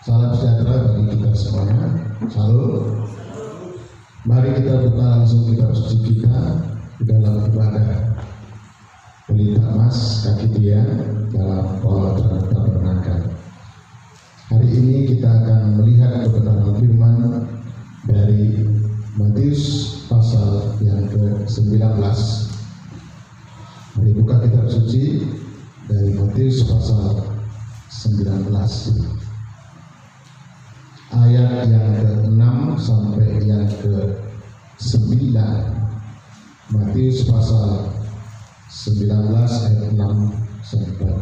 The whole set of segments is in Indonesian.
Salam sejahtera bagi kita semuanya. Salam. Mari kita buka langsung kitab suci kita di dalam ibadah pelita emas kaki tiang dalam pola tabernakel. Hari ini kita akan melihat kebenaran firman dari Matius pasal yang ke-19. Mari buka kitab suci dari Matius pasal 19. Ayat yang ke-6 sampai yang ke-9. Matius pasal 19 ayat 6 sampai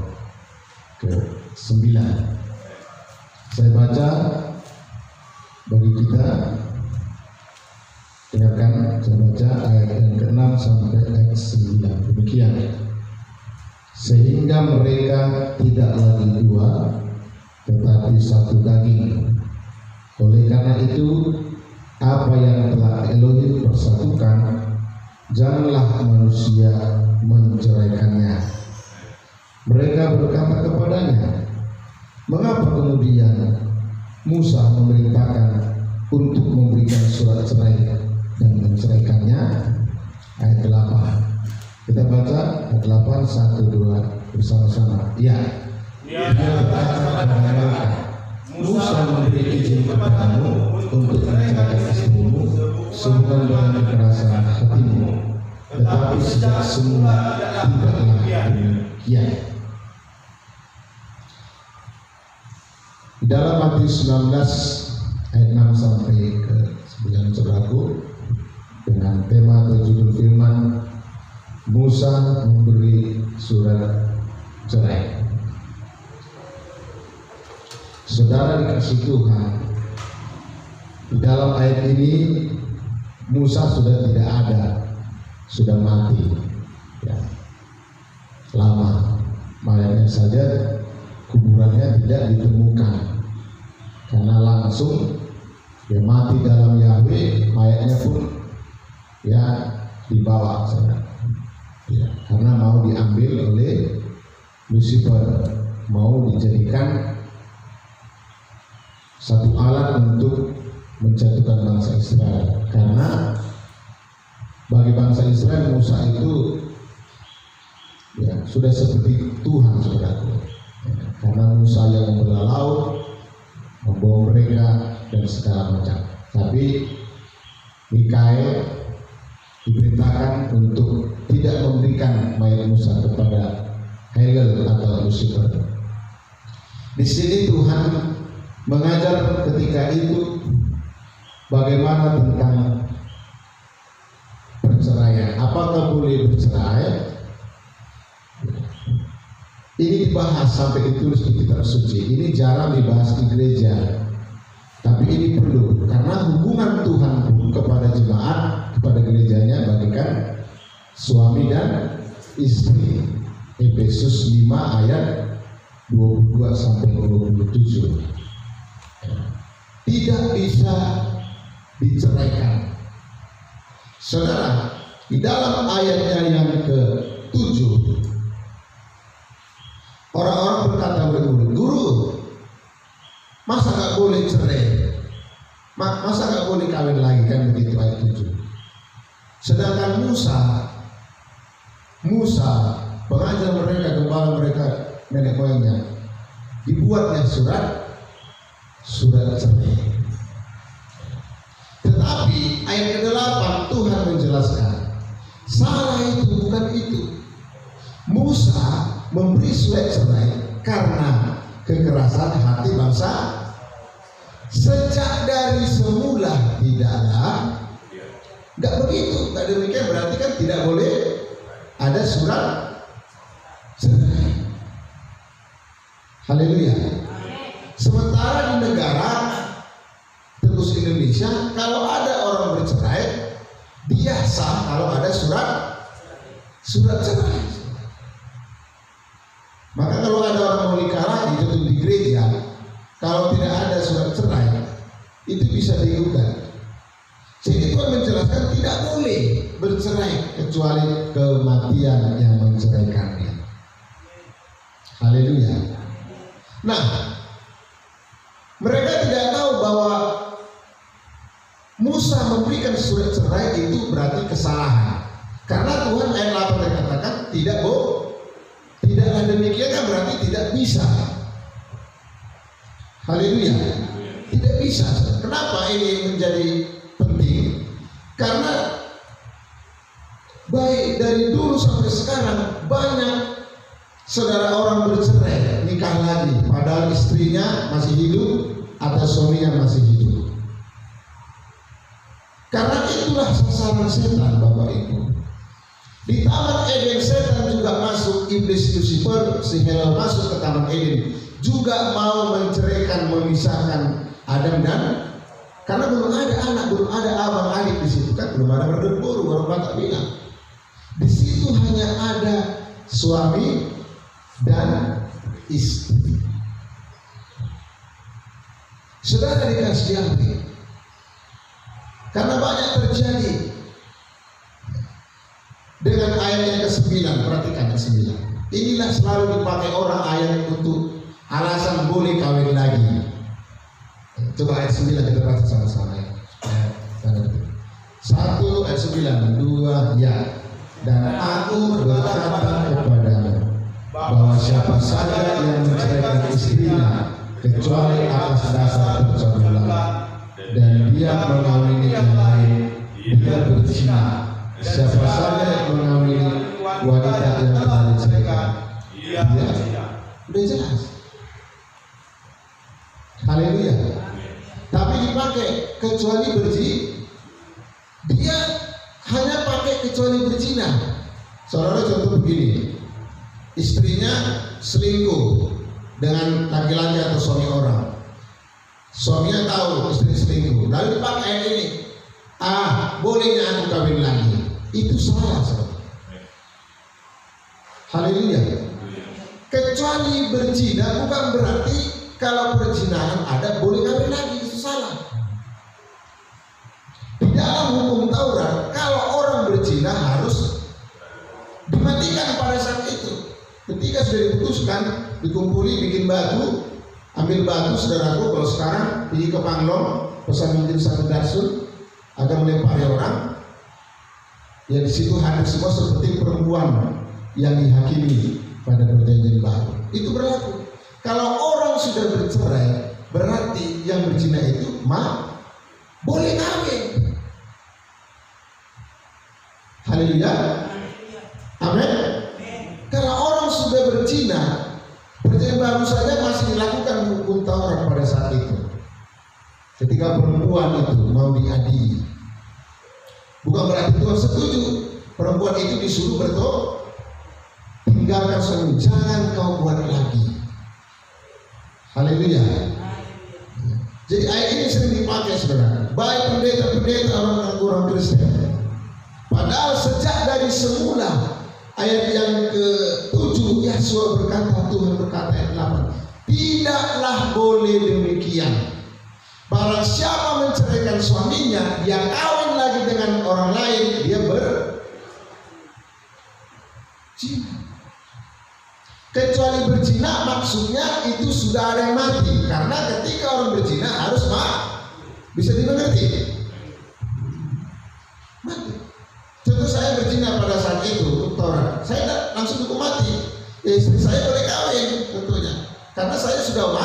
ke-9. Saya baca bagi kita. Dengarkan, saya baca ayat yang ke-6 sampai ayat 9. Demikian. Sehingga mereka tidak lagi dua, tetapi satu daging. Oleh karena itu, apa yang telah Elohim persatukan, janganlah manusia menceraikannya. Mereka berkata kepadanya, mengapa kemudian Musa memerintahkan untuk memberikan surat cerai dan menceraikannya? Ayat 8. Kita baca ayat 8, 1, 2 bersama-sama. Ya. Dia berkata kepada mereka, Musa memberi izin kepadamu untuk menceraikan istrimu sehubungan dengan kekerasan hatimu, tetapi sejak semula tidaklah demikian. Di dalam Matius 19 ayat 6 sampai ke 9 saudaraku, dengan tema atau judul firman Musa memberi surat cerai. Saudara dikasih Tuhan, di dalam ayat ini Musa sudah tidak ada, sudah mati, ya. Lama, mayatnya saja kuburannya tidak ditemukan karena langsung dia mati dalam Yahweh, mayatnya pun ya dibawa saudara, ya, karena mau diambil oleh Lucifer, mau dijadikan satu alat untuk menjatuhkan bangsa Israel. Karena bagi bangsa Israel Musa itu ya sudah seperti Tuhan saudaraku, ya, karena Musa yang membelah laut, membawa mereka dan segala macam. Tapi Mikael diperintahkan untuk tidak memberikan mayat Musa kepada Hegel atau Lucifer. Di sini Tuhan mengajar ketika itu bagaimana tentang perceraian. Apakah boleh bercerai? Ini dibahas sampai ditulis di kitab suci. Ini jarang dibahas di gereja, tapi ini perlu karena hubungan Tuhan kepada jemaat, kepada gerejanya bagikan suami dan istri. Efesus 5 ayat 22 sampai 27. Tidak bisa diceraikan. Saudara, di dalam ayatnya yang ke-7, orang-orang berkata kepada guru, masa gak boleh cerai? Masa gak boleh kawin lagi? Kan begitu ayat 7. Sedangkan Musa pengajar mereka, gembala mereka, nenek moyangnya, dibuatnya surat cerai. Tetapi ayat ke-8 Tuhan menjelaskan, salah itu bukan itu. Musa memberi surat cerai karena kekerasan hati bangsa. Sejak dari semula tidaklah, nggak begitu, nggak demikian, berarti kan tidak boleh ada surat cerai. Haleluya. Sementara di negara terus Indonesia, kalau ada orang bercerai, dia sah kalau ada surat cerai. Maka kalau ada orang mau nikah lagi di gereja, kalau tidak ada surat cerai, itu bisa digugat. Jadi Tuhan menjelaskan tidak boleh bercerai kecuali kematian yang menceraikannya. Haleluya. Nah, Mereka tidak tahu bahwa Musa memberikan surat cerai itu berarti kesalahan. Karena Tuhan ayat 8 dikatakan tidaklah demikian, kan berarti tidak bisa. Haleluya. Tidak bisa. Kenapa ini menjadi penting? Karena baik dari dulu sampai sekarang banyak saudara orang bercerai, nikah lagi, padahal istrinya masih hidup atau suaminya masih hidup. Karena itulah sasaran setan, Bapak Ibu. Di Taman Eden setan juga masuk, iblis Lucifer, si Hel masuk ke Taman Eden, juga mau menceraikan, memisahkan Adam dan, karena belum ada anak, belum ada abang adik di situ kan, belum ada berdebur, baru Bapak bilang. Di situ hanya ada suami dan istri. Saudara dikasih hati, karena banyak terjadi dengan ayat yang ke-9, perhatikan ke-9. Inilah selalu dipakai orang ayat untuk alasan boleh kawin lagi. Coba ayat 9 kita baca sama-sama ya. 1 ayat 9, 2 ya. Dan aku berkata kepadamu bahwa siapa saja yang menceraikan istrinya kecuali atas dasar perjodohan dan dia mengawini yang lain, dia berzina. Siapa saja yang mengawini wanita yang telah diceraikan, dia udah jelas. Haleluya. Tapi dipakai kecuali berzina. Dia hanya pakai kecuali berzina. Saudara contoh begini, istrinya selingkuh dengan laki-laki atau suami orang. Suaminya tahu istri selingkuh, lalu dipakai ayat ini, bolehnya aku kawin lagi. Itu salah, saudara. Haleluya. Kecuali berzina bukan berarti kalau perzinahan ada boleh kawin lagi, itu salah. Di dalam hukum Taurat, kalau orang berzina harus dimatikan pada saat itu. Ketika sudah diputuskan, dikumpuli, bikin batu, ambil batu, saudaraku, kalau sekarang pergi ke Panglong, pesan mungkin satu darsun, agar melempari orang, ya di situ hadir semua seperti perempuan yang dihakimi pada perjanjian baru. Itu berlaku. Kalau orang sudah bercerai, berarti yang berzina itu boleh kawin. Haleluya. Amin. Kalau orang sudah berzina, perjanjian baru saja masih dilakukan hukum Taurat pada saat itu. Ketika perempuan itu mau diadili, bukan berarti Tuhan setuju. Perempuan itu disuruh bertobat, tinggalkan suami, jangan kau buat lagi. Haleluya. Jadi ayat ini sering dipakai, saudara, baik pendeta-pendeta orang Kristen. Padahal sejak dari semula, ayat yang ke-7, Yesus berkata, Tuhan berkata ayat 8, tidaklah boleh demikian. Barang siapa menceraikan suaminya, dia kawin lagi dengan orang lain, dia berzina. Kecuali berzina, maksudnya itu sudah ada yang mati. Karena ketika orang berzina harus bisa dimengerti, mati. Contoh saya berzina pada saat itu, Taurat, saya tidak langsung hukum mati. Istri saya boleh kawin tentunya, karena saya sudah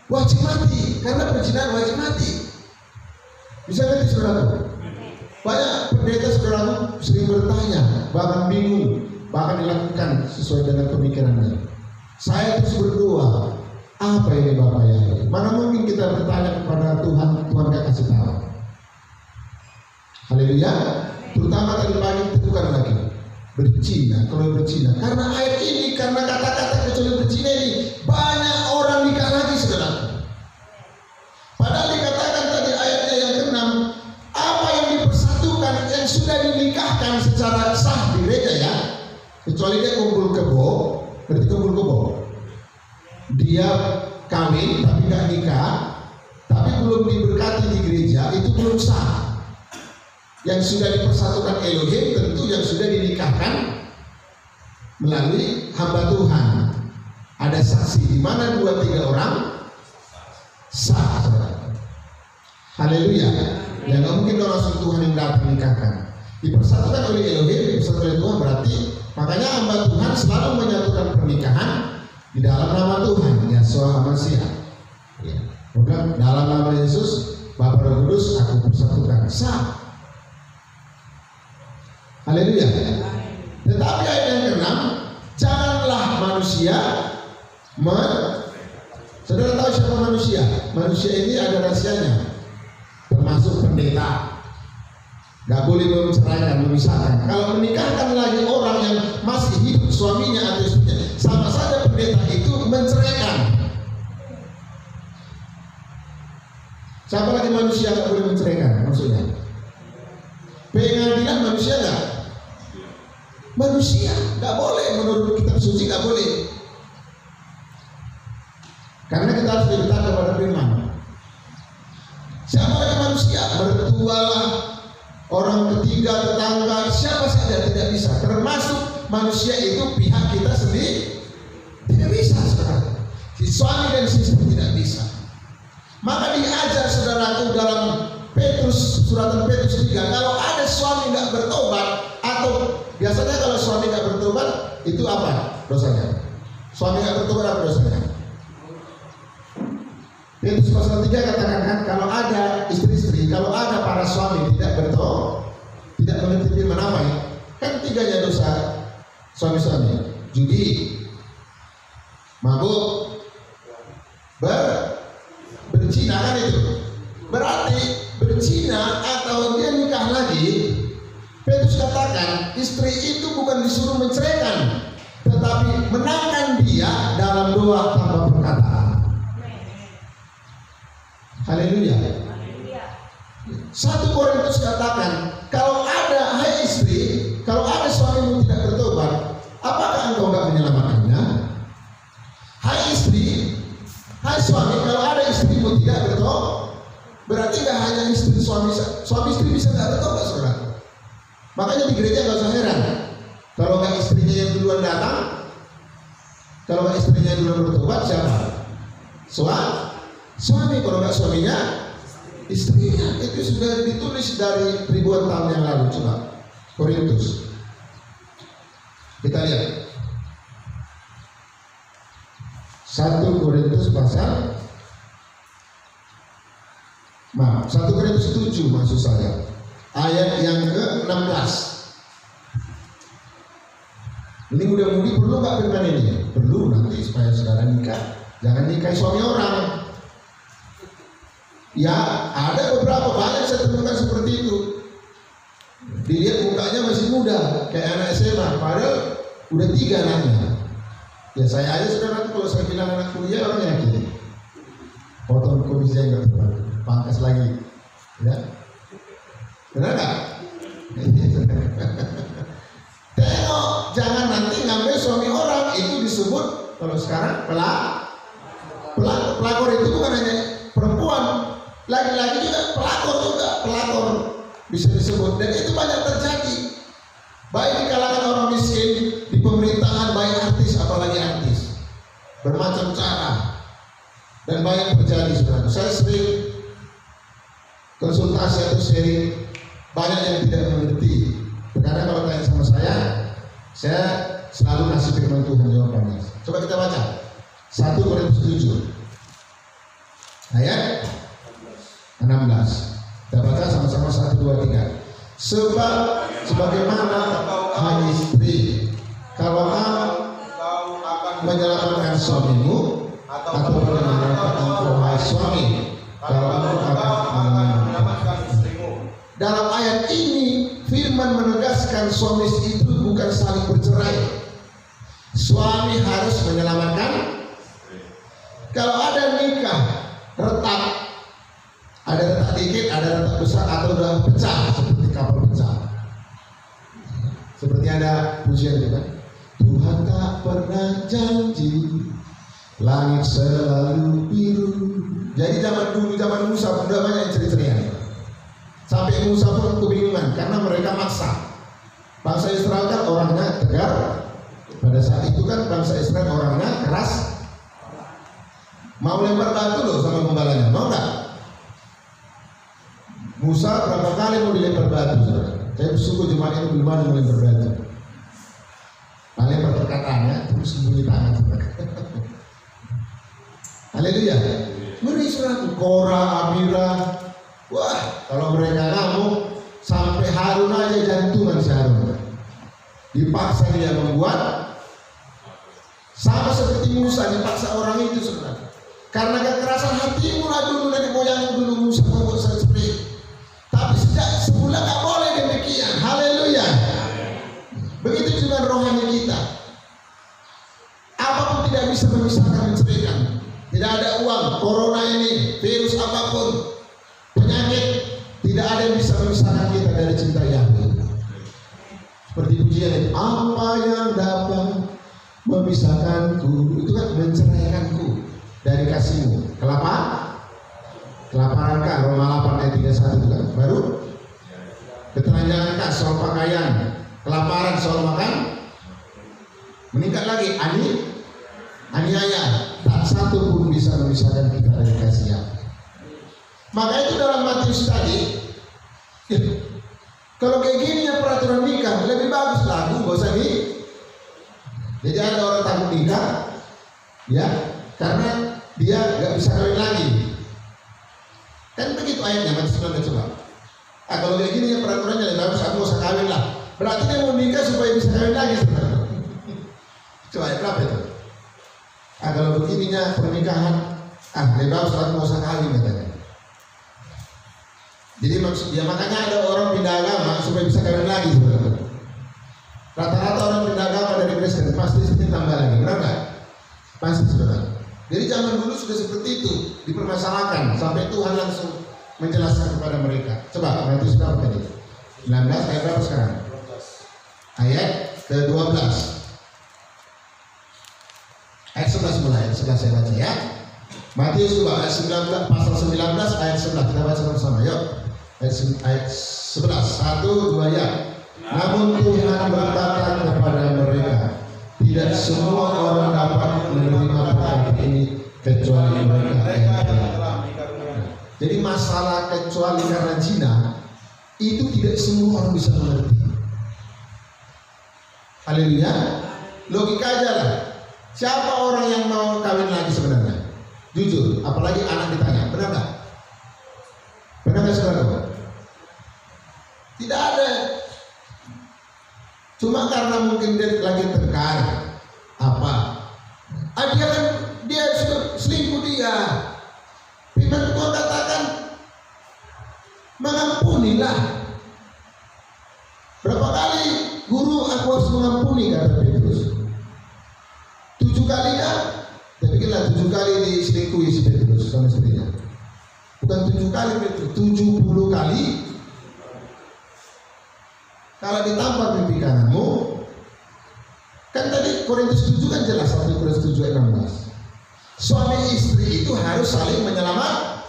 wajib mati, karena perzinahan wajib mati. Bisa ngerti, saudaraku? Banyak pendeta, saudaraku, sering bertanya, bahkan bingung, bahkan dilakukan sesuai dengan pemikirannya. Saya terus berdoa, apa ini Bapak ya? Mana mungkin kita bertanya kepada Tuhan, Tuhan gak kasih tahu. Haleluya. Terutama tadi pagi bukan lagi berzina, kalau berzina. Karena ayat ini, karena kata-kata kecuali berzina ini, banyak orang nikah lagi, saudara. Padahal dikatakan tadi ayatnya yang ke-6, apa yang dipersatukan, yang sudah dinikahkan secara sah di gereja ya, kecuali dia kumpul kebo, berarti kumpul kebo. Dia kawin tapi nggak nikah, tapi belum diberkati di gereja, itu belum sah. Yang sudah dipersatukan Elohim tentu yang sudah dinikahkan melalui hamba Tuhan. Ada saksi di mana 2-3 orang Haleluya. Ya nggak mungkin dong langsung Tuhan yang datang nikahkan. Dipersatukan oleh Elohim, dipersatukan oleh Tuhan, berarti makanya hamba Tuhan selalu menyatukan pernikahan di dalam nama Tuhan, Yeshua HaMashiach. Ya. Bukan dalam nama Yesus, Bapa Roh Kudus, aku persatukan. Sah. Haleluya. Tetapi ayat yang ke-6, janganlah manusia Saudara tahu siapa manusia? Manusia ini ada rahasianya, termasuk pendeta. Gak boleh menceraikan, memisahkan. Kalau menikahkan lagi orang yang masih hidup suaminya atau istrinya, sama saja pendeta itu menceraikan. Siapa lagi manusia gak boleh menceraikan? Maksudnya pengadilan manusia gak? Manusia gak boleh, menurut kitab suci gak boleh. Karena kita harus diminta kepada firman. Siapa lagi manusia? Mertua lah, orang ketiga, tetangga, siapa saja tidak bisa. Termasuk manusia itu pihak kita sendiri tidak bisa, saudara. Si suami dan si istri tidak bisa. Maka diajar saudaraku dalam Petrus, suratan Petrus 3, kalau ada suami nggak bertobat, atau biasanya kalau suami nggak bertobat itu apa dosanya? Suami nggak bertobat apa dosanya? Petrus pasal 3 katakan kan, kalau ada istri-istri, kalau ada para suami tidak bertobat, tidak mengerti firman apa ya? Kan tiganya dosa suami-suami: judi, mabuk, berzina, kan itu. Berarti berzina atau dia nikah lagi, Petrus katakan istri itu bukan disuruh menceraikan, tetapi menangkan dia dalam doa tanpa perkataan. Haleluya. 1 Korintus katakan, kalau ada, hai istri, kalau ada suamimu tidak bertobat, apakah engkau enggak menyelamatkannya? Hai istri, hai suami, kalau ada istrimu tidak bertobat, berarti enggak hanya istri suami istri bisa enggak bertobat, saudara. Makanya di gereja enggak usah heran kalau enggak istrinya yang duluan datang, kalau enggak istrinya duluan bertobat, siapa? Suami, kalau nggak suaminya, istrinya. Itu sudah ditulis dari ribuan tahun yang lalu. Coba Korintus, kita lihat 1 Korintus pasal 1 Korintus 7 maksud saya, ayat yang ke-16. Ini mudah-mudi perlu nggak firman ini? Perlu, nanti supaya saudara nikah, jangan nikahi suami orang. Ya, ada beberapa, banyak saya temukan seperti itu. Dilihat mukanya masih muda, kayak anak SMA, padahal udah 3 anaknya. Ya saya aja sudah, nanti kalau saya bilang anak kuliah orang yakin. Potong komisi yang gak tepat, pangkas lagi. Ya, benar nggak? Tengok, jangan nanti ngambil suami orang, itu disebut kalau sekarang pelakor itu bukan hanya perempuan. Lagi-lagi juga pelakor bisa disebut, dan itu banyak terjadi baik di kalangan orang miskin, di pemerintahan, baik artis, apalagi artis, bermacam cara, dan banyak terjadi. Saudara, saya sering konsultasi atau sharing, banyak yang tidak mengerti. Karena kalau tanya sama saya selalu kasih firman Tuhan jawabannya. Coba kita baca 1 Korintus 7 ayat 16. Kita baca sama-sama 1, 2, 3. Sebab sebagaimana hai istri, kalau kau akan menyelamatkan suamimu, atau menyelamatkan engkau hai suami, kalau engkau akan menyelamatkan istrimu. Dalam ayat ini firman menegaskan suami itu bukan saling bercerai. Suami harus menyelamatkan. Kalau ada nikah retak, ada retak dikit, ada retak besar, atau udah pecah seperti kapal pecah. Seperti ada pujian juga, Tuhan tak pernah janji langit selalu biru. Jadi zaman dulu, zaman Musa, udah banyak cerita-cerita. Sampai Musa pun kebingungan karena mereka maksa. Bangsa Israel kan orangnya tegar. Pada saat itu kan bangsa Israel orangnya keras. Mau lempar batu loh sama gembalanya, mau nggak? Musa berapa kali mau dilempar batu, saudara? Saya bersyukur jemaat itu belum ada melempar batu. Lempar perkataannya, terus sembunyi tangan, saudara. Haleluya. Ngeri saudara, Kora, Amira. Wah, kalau mereka ngamuk sampai Harun aja jantungan si Harun. Dipaksa dia membuat sama seperti Musa dipaksa orang itu, saudara. Karena kekerasan hatimu lah dulu nenek moyang dulu Musa membuat seperti. Tapi sejak sebulan tak boleh demikian. Haleluya. Begitu juga rohani kita. Apapun tidak bisa memisahkan menceraikan. Tidak ada uang, corona ini, virus apapun, penyakit, tidak ada yang bisa memisahkan kita dari cinta Yahweh. Seperti pujian itu, apa yang dapat memisahkanku, itu kan menceraikanku dari kasihmu. Kelaparan kah, Roma 8 ayat 31 itu kan, baru ketelanjangan kah, soal pakaian, kelaparan soal makan, meningkat lagi, aniaya, tak satu pun bisa memisahkan kita dari kasih Yahweh. Maka itu dalam Matius tadi, ya, kalau kayak gini ya peraturan nikah lebih bagus lagu, gak usah nih. Jadi ada orang takut nikah, ya, karena dia gak bisa kawin lagi. Kan begitu ayatnya, Matius 19 coba. Kalau kayak gini ya peraturannya lebih bagus, aku gak usah kawin lah. Berarti dia mau nikah supaya bisa kawin lagi sebenarnya. Coba ayat berapa itu? Kalau begininya pernikahan, lebih bagus aku gak usah kawin katanya. Jadi maksudnya makanya ada orang pindah agama supaya bisa kawin lagi, saudara. Rata-rata orang pindah agama dari Kristen pasti sedikit tambah lagi, benar nggak? Pasti, saudara. Jadi zaman dulu sudah seperti itu dipermasalahkan sampai Tuhan langsung menjelaskan kepada mereka. Coba Matius berapa tadi? 19 ayat berapa sekarang? Ayat ke-12. Ayat 11 mulai, ayat 11 saya baca ya. Matius 2 ayat 19, pasal 19 ayat 11 kita baca sama-sama. Yuk. Ayat 11, 1, 2 ya. Namun Tuhan berkata kepada mereka, tidak semua orang dapat menerima perkara ini kecuali mereka yang telah. Jadi masalah kecuali karena zina itu tidak semua orang bisa mengerti. Haleluya. Logika aja lah. Siapa orang yang mau kawin lagi sebenarnya? Jujur, apalagi anak ditanya, benar nggak? Benar nggak saudara? Tidak ada. Cuma karena mungkin dia lagi terkar, apa? Dia sudah selingkuh dia. Firman Tuhan katakan, mengampunilah. Berapa kali guru aku harus mengampuni, kata Petrus? 7 kali kan? Saya pikirlah 7 kali diselingkuhi si Petrus sama istrinya. Bukan 7 kali Petrus, 70 kali. Kalau ditambah mimpi kananmu, kan tadi Korintus 7 kan jelas, 1 Korintus 7 ayat 16. Suami istri itu harus saling menyelamatkan.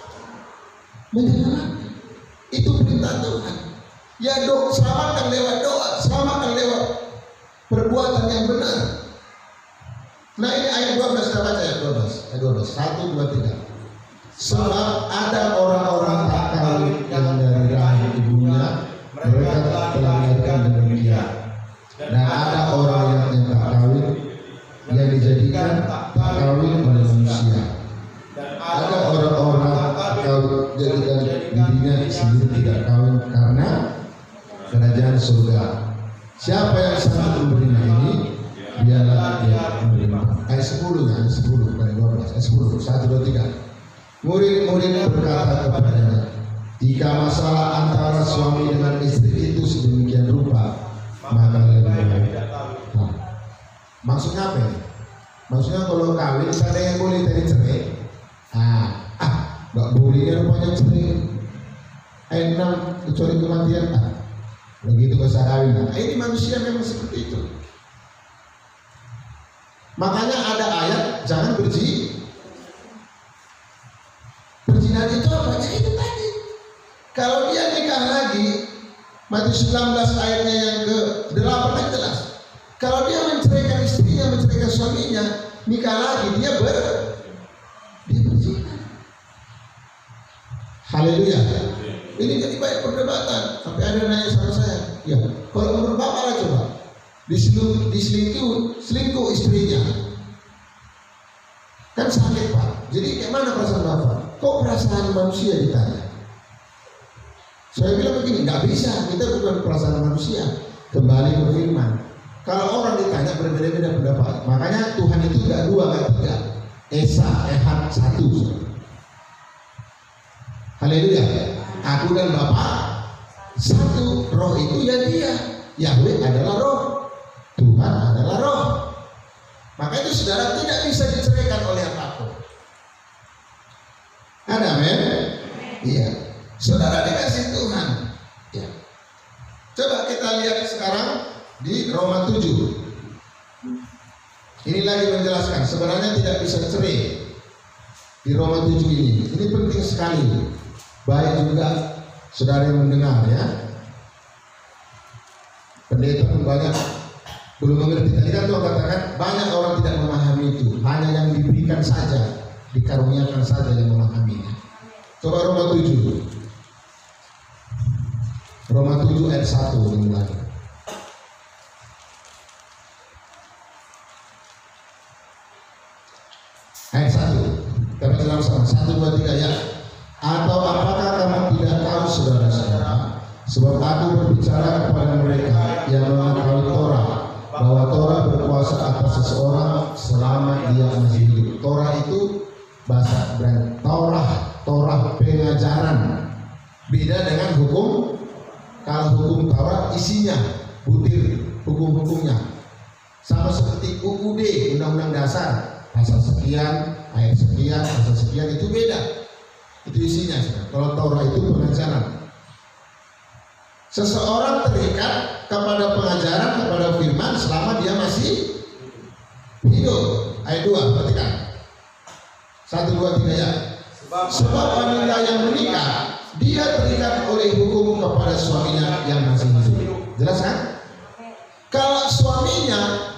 Itu perintah Tuhan. Ya selamatkan lewat doa, selamatkan lewat perbuatan yang benar. Nah ini ayat 12 kita baca ya, 12. Ayat 12. 1, 2, 3. Sebab ada orang-orang tak kawin yang dari rahim ibunya mereka telah melahirkan demikian. Dan ada orang yang tak kawin yang dijadikan tak kawin oleh manusia. Ada orang-orang tak jadikan dirinya sendiri tidak kawin karena kerajaan surga. Siapa yang sanggup menerima ini, biarlah dia menerima. Ayat 10 ya, 10 bukan 12. Ayat 10, 1, 2, 3. Murid-murid berkata kepadanya, jika masalah antara suami dengan istri itu sedemikian rupa, maka lebih baik. Nah, maksudnya apa ini? Maksudnya kalau kawin ada yang boleh tadi cerai. Nggak bolehnya rupanya cerai. Ayat 6 kecuali kematian. Begitu bahasa kawin. Ini manusia memang seperti itu. Makanya ada ayat jangan berzina itu apa? Ya itu tadi. Kalau dia nikah lagi, Matius 19 ayatnya yang ke-8 kan jelas. Kalau dia menceraikan istrinya, menceraikan suaminya, nikah lagi, dia berzina. Haleluya. Ini jadi banyak perdebatan. Sampai ada nanya sama saya, ya kalau menurut Bapak lah coba diselingkuh istrinya, kan sakit Pak. Jadi kayak mana perasaan Bapak? Kok perasaan manusia ditanya? Saya bilang begini, nggak bisa, kita bukan perasaan manusia. Kembali ke firman. Kalau orang ditanya berbeda-beda pendapat, makanya Tuhan itu nggak dua, nggak tiga. Esa, Ehad, satu. Haleluya. Aku dan Bapa satu. Roh itu ya dia. Yahweh adalah roh. Tuhan adalah roh. Maka itu saudara tidak bisa diceraikan oleh apapun. Ada men? Iya. Saudara dikasih Tuhan. Ya. Coba kita lihat sekarang di Roma 7. Ini lagi menjelaskan sebenarnya tidak bisa cerai di Roma 7 ini. Ini penting sekali. Baik juga saudara yang mendengar ya. Pendeta pun banyak belum mengerti. Tadi kan Tuhan katakan banyak orang tidak memahami itu. Hanya yang diberikan saja, dikaruniakan saja yang memahaminya. Coba Roma 7. Roma 7 ayat 1 dimulai. Ayat 1. Kita baca sama 1, 2, 3 ya. Atau apakah kamu tidak tahu saudara-saudara, sebab aku berbicara kepada mereka yang mengetahui Torah, bahwa Torah berkuasa atas seseorang selama dia masih hidup. Torah itu bahasa Ibrani. Torah pengajaran. Beda dengan hukum. Kalau hukum Taurat isinya butir hukum-hukumnya. Sama seperti UUD, Undang-Undang Dasar, pasal sekian, ayat sekian, pasal sekian, itu beda. Itu isinya. Kalau Taurat itu pengajaran. Seseorang terikat kepada pengajaran, kepada firman selama dia masih hidup. Ayat 2, perhatikan. 1, 2, 3 ya. Sebab wanita yang menikah, dia terikat oleh hukum kepada suaminya yang masih hidup. Jelas kan? Kalau suaminya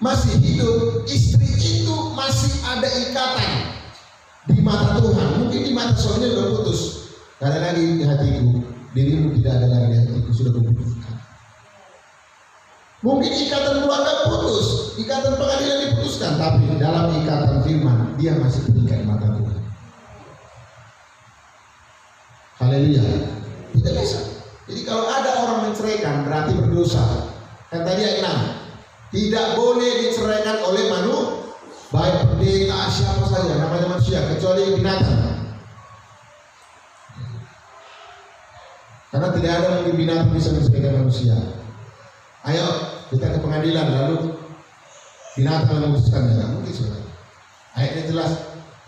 masih hidup, istri itu masih ada ikatan di mata Tuhan. Mungkin di mata suaminya sudah putus. Gak ada lagi di hatiku, dirimu tidak ada lagi di hatiku, sudah kuputuskan. Mungkin ikatan keluarga putus, ikatan pengadilan diputuskan, tapi dalam ikatan firman dia masih terikat di mata Tuhan. Haleluya. Tidak bisa. Jadi kalau ada orang menceraikan berarti berdosa. Yang tadi ayat 6. Tidak boleh diceraikan oleh manusia, baik pendeta siapa saja namanya manusia, kecuali binatang. Karena tidak ada mungkin binatang bisa menceraikan manusia. Ayo kita ke pengadilan lalu binatang memutuskan, tidak mungkin saudara. Ayatnya jelas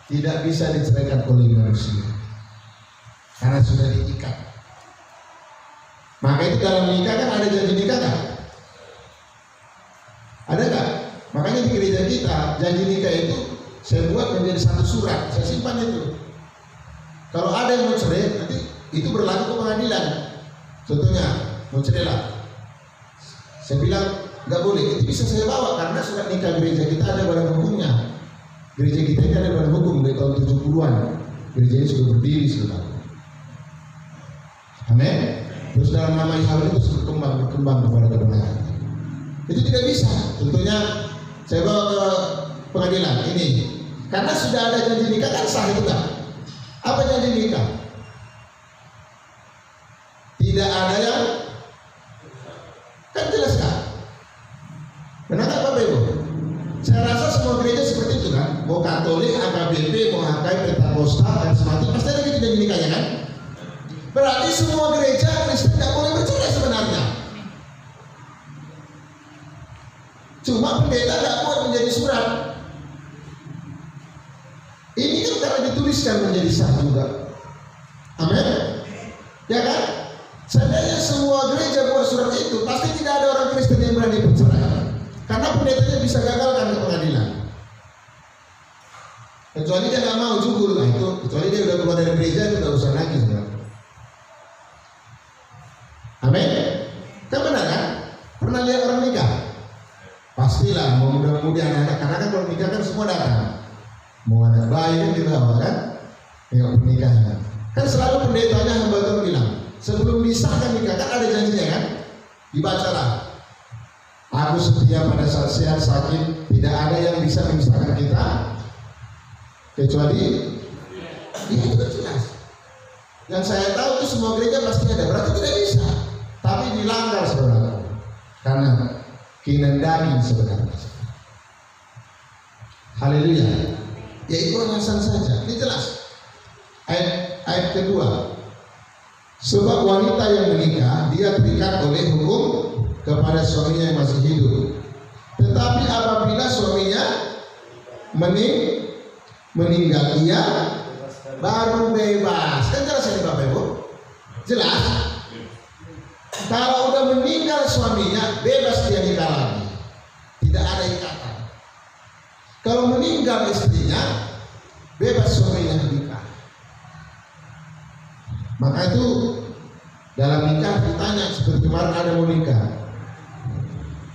tidak bisa diceraikan oleh manusia. Karena sudah diikat. Maka itu dalam nikah kan ada janji nikah kan? Ada nggak? Makanya di gereja kita janji nikah itu saya buat menjadi satu surat, saya simpan itu. Kalau ada yang mau cerai, nanti itu berlaku ke pengadilan. Contohnya mau cerai lah, saya bilang nggak boleh. Itu bisa saya bawa karena surat nikah gereja kita ada badan hukumnya. Gereja kita ini ada badan hukum dari tahun 70-an. Gereja ini sudah berdiri sudah. Amin. Terus dalam nama Yahweh itu berkembang kepada kebenaran. Itu tidak bisa. Tentunya saya bawa ke pengadilan ini karena sudah ada janji nikah kan sah itu kan? Apa janji nikah? Tidak ada yang kan jelas kan? Benar nggak Bapak Ibu? Saya rasa semua gereja seperti itu kan? Mau Katolik, AKBP, mau HKI, Pentakosta dan semacamnya pasti ada gitu janji nikahnya kan? Berarti semua gereja Kristen tidak boleh bercerai sebenarnya. Cuma pendeta tidak buat menjadi surat. Ini kan karena dituliskan menjadi sah juga. Amin. Ya kan? Seandainya semua gereja buat surat itu, pasti tidak ada orang Kristen yang berani bercerai. Karena pendetanya bisa gagalkan ke pengadilan. Kecuali dia nggak mau jujur, nah itu. Kecuali dia udah keluar dari gereja, itu nggak usah lagi sebenarnya. Amin. Kan benar kan? Pernah lihat orang nikah? Pastilah mau muda-mudi anak-anak. Karena kan kalau nikah kan semua datang. Mau anak bayi kan dibawa kan? Tengok pernikahan. Kan selalu pendetanya hamba Tuhan bilang, sebelum disahkan nikah kan ada janjinya kan? Dibacalah. Aku setia pada saat sehat sakit, tidak ada yang bisa memisahkan kita kecuali itu jelas. Yang saya tahu itu semua gereja pasti ada, berarti tidak bisa. Tapi dilanggar saudara, karena keinginan daging sebenarnya. Haleluya. Ya itu alasan saja. Ini jelas. Ayat kedua. Sebab wanita yang menikah dia terikat oleh hukum kepada suaminya yang masih hidup. Tetapi apabila suaminya meninggal, ia baru bebas. Kan jelas ini Bapak Ibu? Jelas. Kalau udah meninggal suaminya, bebas dia nikah lagi. Tidak ada ikatan. Kalau meninggal istrinya, bebas suaminya nikah. Maka itu dalam nikah ditanya seperti kemarin ada mau nikah.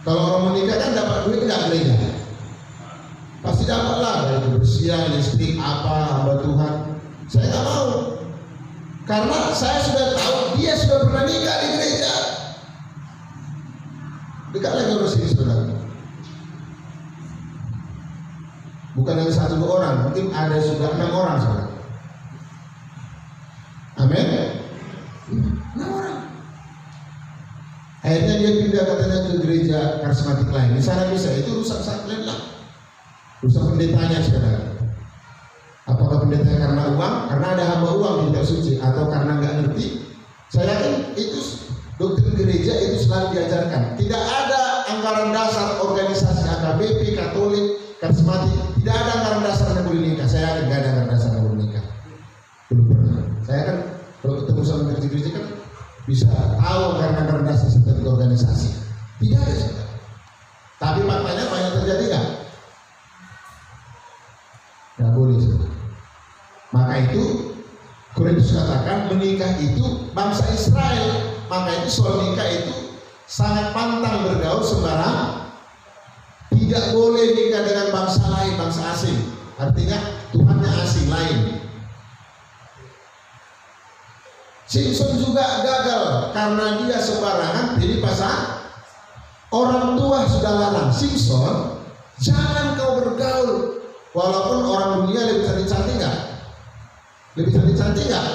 Kalau orang mau nikah kan dapat duit nggak gereja? Pasti dapat lah dari kebersihan, listrik, apa, hamba Tuhan. Saya nggak mau, karena saya sudah tahu dia sudah pernah nikah di gereja. Dekat lagi urus ini saudara. Bukan hanya 1-2 orang, mungkin ada sudah 6 orang saudara. Amin. 6 orang. Akhirnya dia pindah katanya ke gereja karismatik lain. Di sana bisa, itu rusak lain lah. Rusak pendetanya saudara. Apakah pendetanya karena uang? Karena ada hamba uang di kitab suci, atau karena nggak ngerti? Saya yakin itu doktrin gereja itu selalu diajarkan. Tidak ada anggaran dasar organisasi AKBP, Katolik, karismatik. Tidak ada anggaran dasar yang boleh nikah. Saya yakin nggak ada anggaran dasar yang boleh nikah. Belum pernah. Saya kan kalau ketemu sama gereja kan bisa tahu anggaran dasar seperti organisasi. Tidak ada saudara. Tapi faktanya banyak terjadi nggak? Nggak boleh saudara. Maka itu Korintus katakan menikah itu bangsa Israel. Maka itu soal nikah itu sangat pantang bergaul sembarang. Tidak boleh nikah dengan bangsa lain, bangsa asing. Artinya Tuhannya asing lain. Simpson juga gagal karena dia sembarangan pilih pasangan. Orang tua sudah larang, Simpson jangan kau bergaul. Walaupun orang dunia lebih cantik-cantik nggak? Lebih cantik-cantik nggak?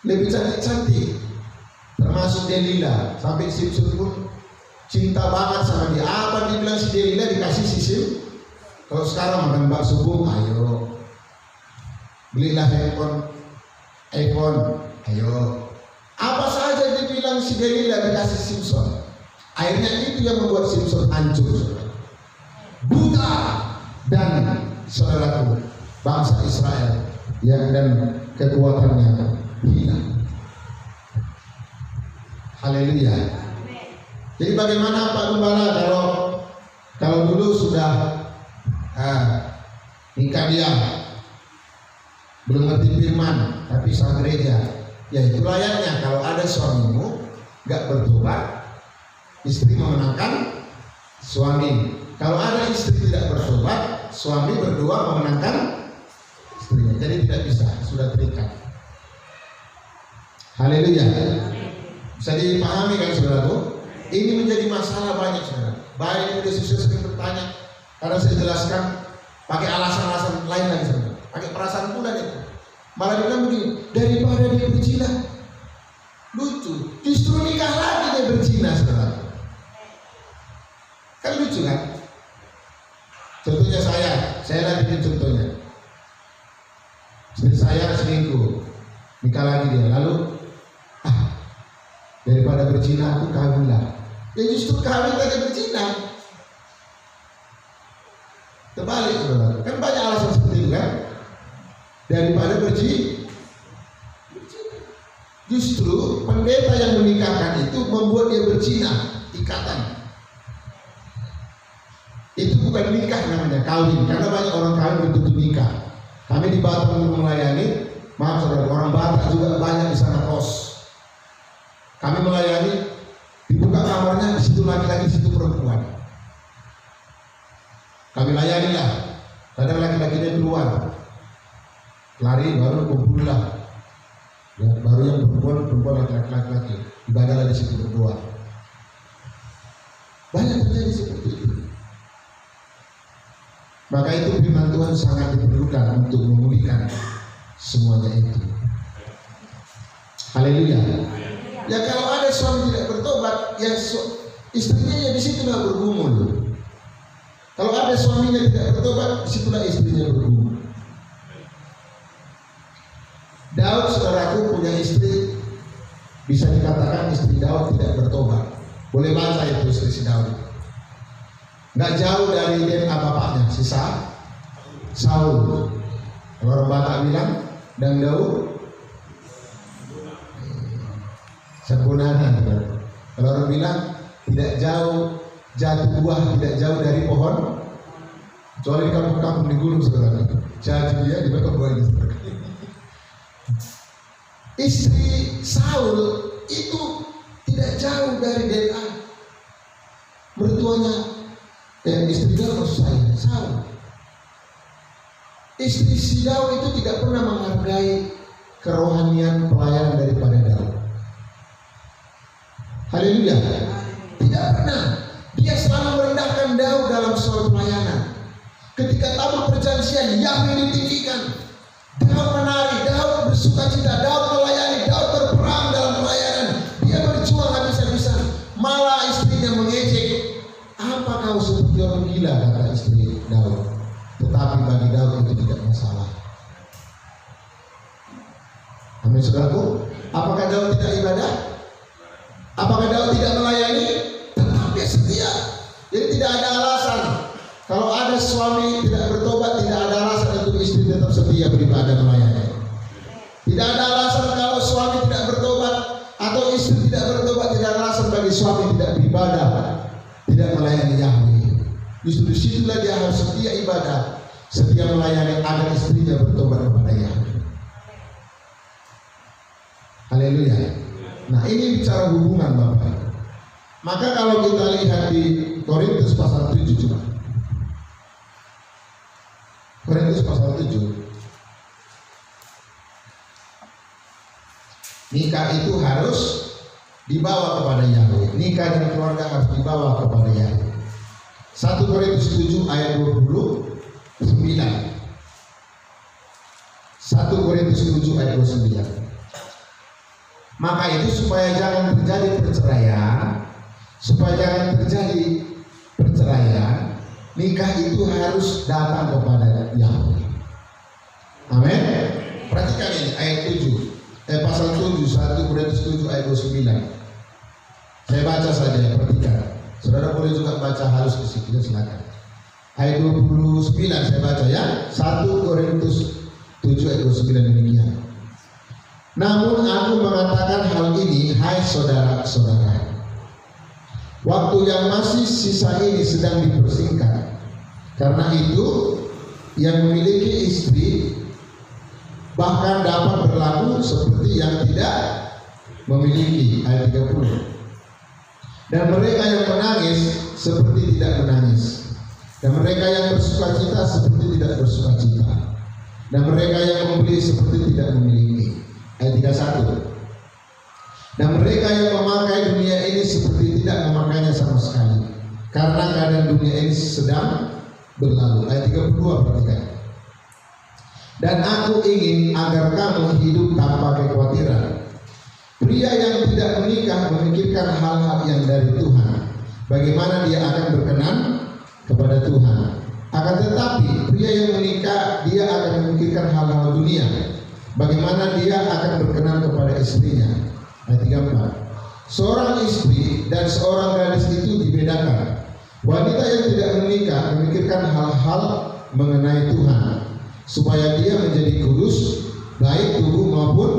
Lebih cantik-cantik. Termasuk Delila. Sampai Simpson pun cinta banget sama dia. Apa dibilang si Delila dikasih Simpson? Kalau sekarang makan bakso bung, ayo belilah iPhone, ayo. Apa saja dibilang si Delila dikasih Simpson. Akhirnya itu yang membuat Simpson hancur, buta. Dan saudaraku, bangsa Israel yang dan kekuatannya hilang. Haleluya. Jadi bagaimana Pak Gembala kalau dulu sudah nikah dia belum ngerti firman tapi sah gereja, ya itu layaknya kalau ada suamimu nggak bertobat, istri memenangkan suami. Kalau ada istri tidak bertobat, suami berdua memenangkan istrinya. Jadi tidak bisa, sudah terikat. Haleluya. Bisa dipahami kan saudaraku? Ini menjadi masalah banyak saudara. Baik media sosial sering bertanya, karena saya jelaskan pakai alasan-alasan lain lagi saudara. Pakai perasaan pula itu. Malah dia bilang begini, daripada dia berzina, lucu. Justru nikah lagi dia berzina saudara. Kan lucu kan? Contohnya saya lagi bikin contohnya. Istri saya selingkuh, nikah lagi dia, lalu daripada berzina aku kawin lah. Ya justru kawin tadi berzina. Terbalik saudara. Kan banyak alasan seperti itu kan. Daripada berzina, justru pendeta yang menikahkan itu membuat dia berzina, ikatan. Itu bukan nikah namanya, kawin. Karena banyak orang kawin betul-betul nikah. Kami di Batam untuk melayani, maaf saudara, orang Batak juga banyak di sana kos. Kami melayani, dibuka kamarnya, di situ laki-laki, di situ perempuan. Kami layani lah. Kadang laki-lakinya keluar. lari baru kumpullah. Ya, baru yang perempuan laki-laki ibadahlah di situ berdua. Banyak terjadi seperti itu. Maka itu firman Tuhan sangat diperlukan untuk memulihkan semuanya itu. Haleluya. Ya kalau ada suami tidak bertobat, ya istrinya ya disitulah bergumul. Kalau ada suaminya tidak bertobat, disitulah istrinya bergumul. Daud saudaraku punya istri, bisa dikatakan istri Daud tidak bertobat. Boleh baca itu istri si Daud. Nggak jauh dari DNA bapaknya, si Saul. Kalau orang Batak bilang, dan Daud sempurna. Kalau orang bilang tidak jauh jatuh buah, tidak jauh dari pohon. Kecuali di kampung-kampung di gunung saudara. Jatuh dia di bawah buah ini. Istri Saul itu tidak jauh dari DNA mertuanya, istri Daud maksud saya, Saul. Istri si Daud itu tidak pernah menghargai kerohanian pelayanan daripada Daud. Haleluya. Tidak pernah. Dia selalu merendahkan Daud dalam soal pelayanan. Ketika tabur perjanjian, Yahweh ditinggikan. Daud menari, Daud bersuka cita, Daud melayani, Daud berperang dalam pelayanan. Dia berjuang habis-habisan. Malah istrinya mengejek, apa kau seperti orang gila, kata istri Daud. Tetapi bagi Daud itu tidak masalah. Amin saudaraku. Apakah Daud tidak ibadah? Apakah Daud tidak melayani? Tetap dia setia. Jadi tidak ada alasan. Kalau ada suami tidak bertobat, tidak ada alasan untuk istri tetap setia beribadah melayani. Tidak ada alasan kalau suami tidak bertobat atau istri tidak bertobat, tidak ada alasan bagi suami tidak beribadah, tidak melayani Yahweh. Justru disitulah dia harus setia ibadah, setia melayani agar istrinya bertobat kepada Yahweh. Haleluya. Nah ini bicara hubungan Bapak. Maka kalau kita lihat di Korintus pasal 7 juga. Korintus pasal 7. Nikah itu harus dibawa kepada Yahweh. Nikah dan keluarga harus dibawa kepada Yahweh. 1 Korintus 7 ayat 29. 1 Korintus 7 ayat 29. Maka itu supaya jangan terjadi perceraian, nikah itu harus datang kepada Yahweh. Amin. Perhatikan ini ayat 7. Pasal 7 1 Korintus 7 ayat 29. Saya baca saja, perhatikan. Saudara boleh juga baca halus di situ, silakan. Ayat 29 saya baca ya. 1 Korintus 7 ayat 29 demikian. Namun aku mengatakan hal ini, hai saudara-saudara, waktu yang masih sisa ini sedang dipersingkat. Karena itu yang memiliki istri bahkan dapat berlaku seperti yang tidak memiliki. Ayat 30. Dan mereka yang menangis seperti tidak menangis, dan mereka yang bersukacita seperti tidak bersukacita, dan mereka yang membeli seperti tidak memiliki. Ayat 31. Dan mereka yang memakai dunia ini seperti tidak memakainya sama sekali, karena keadaan dunia ini sedang berlalu. Ayat 32 perhatikan. Dan aku ingin agar kamu hidup tanpa kekhawatiran. Pria yang tidak menikah memikirkan hal-hal yang dari Tuhan, bagaimana dia akan berkenan kepada Tuhan. Akan tetapi pria yang menikah, dia akan memikirkan hal-hal dunia, bagaimana dia akan berkenan kepada istrinya. Ayat 34. Seorang istri dan seorang gadis itu dibedakan. Wanita yang tidak menikah memikirkan hal-hal mengenai Tuhan, supaya dia menjadi kudus, baik tubuh maupun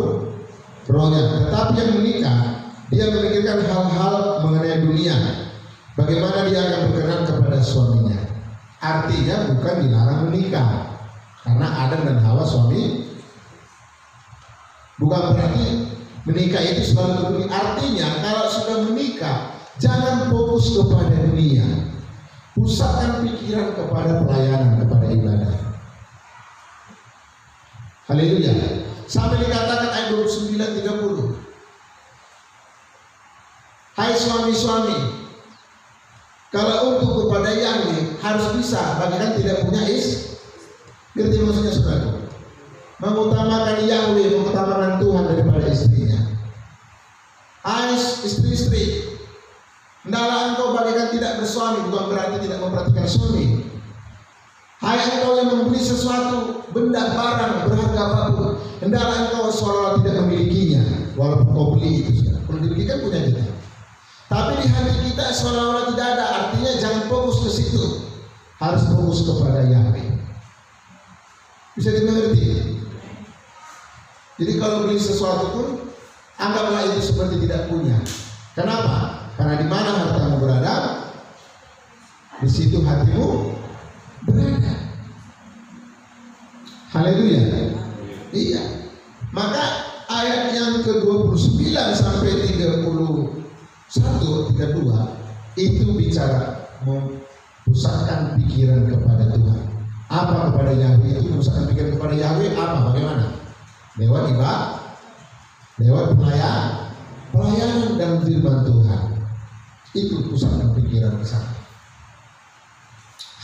rohnya. Tetapi yang menikah, dia memikirkan hal-hal mengenai dunia, bagaimana dia akan berkenan kepada suaminya. Artinya bukan dilarang menikah, karena Adam dan Hawa suami. Bukan berarti menikah itu selalu dunia. Artinya kalau sudah menikah, jangan fokus kepada dunia, pusatkan pikiran kepada pelayanan, kepada ibadah. Haleluya. Sampai dikatakan ayat 29-30. Hai suami-suami, kalau untuk kepada Yahweh harus bisa, bahkan tidak punya ngerti maksudnya saudara? Mengutamakan Yahweh, mengutamakan Tuhan daripada istrinya. Hai istri-istri, hendaklah engkau bagaikan tidak bersuami, bukan berarti tidak memperhatikan suami. Hai engkau yang membeli sesuatu, benda barang berharga apapun, hendaklah engkau seolah tidak memilikinya, walaupun kau beli itu sudah. Kalau dibeli kan punya kita. Tapi di hati kita seolah-olah tidak ada, artinya jangan fokus ke situ, harus fokus kepada Yahweh. Bisa dimengerti? Jadi kalau beli sesuatu pun, anggaplah itu seperti tidak punya. Kenapa? Karena di mana hartamu berada, di situ hatimu berada. Haleluya. Iya. Maka ayat yang ke-29 sampai 31, 32 itu bicara memusatkan pikiran kepada Tuhan. Apa kepada Yahweh itu? Memusatkan pikiran kepada Yahweh apa? Bagaimana? Lewat ibadah, lewat pelayanan dan firman Tuhan. Itu pusatkan pikiran ke sana.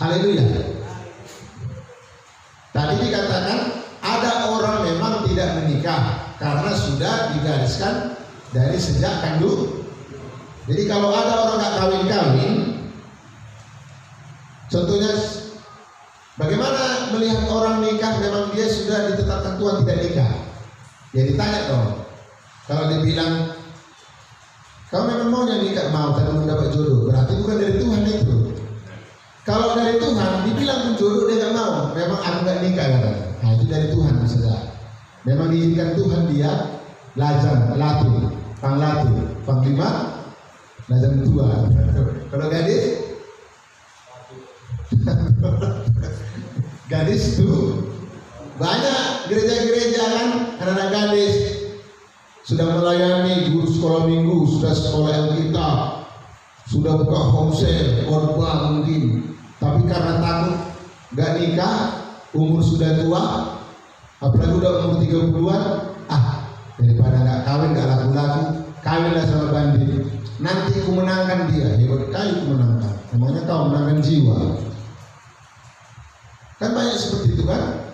Haleluya. Tadi dikatakan ada orang memang tidak menikah karena sudah digariskan dari sejak kandung. Jadi kalau ada orang nggak kawin-kawin, contohnya bagaimana melihat orang nikah memang dia sudah ditetapkan Tuhan tidak nikah? Ya ditanya dong. Kalau dia bilang kau memang maunya nikah, mau tapi belum dapat jodoh, berarti bukan dari Tuhan itu. Kalau dari Tuhan dibilang jodoh dia nggak mau, memang aku nggak nikah kan? Nah itu dari Tuhan saudara. Memang diizinkan Tuhan dia lajang, latu, panglima, lajang tua. Kalau gadis tuh banyak gereja-gereja kan, anak-anak gadis sudah melayani guru sekolah minggu, sudah sekolah Alkitab, sudah buka homesel, khotbah mungkin, tapi karena takut gak nikah, umur sudah tua, apalagi udah umur 30-an, daripada gak kawin, gak laku-laku, kawinlah sama bandit. Nanti ku menangkan dia, hebat kali ku menangkan. Namanya kau menangkan jiwa. Kan banyak seperti itu kan?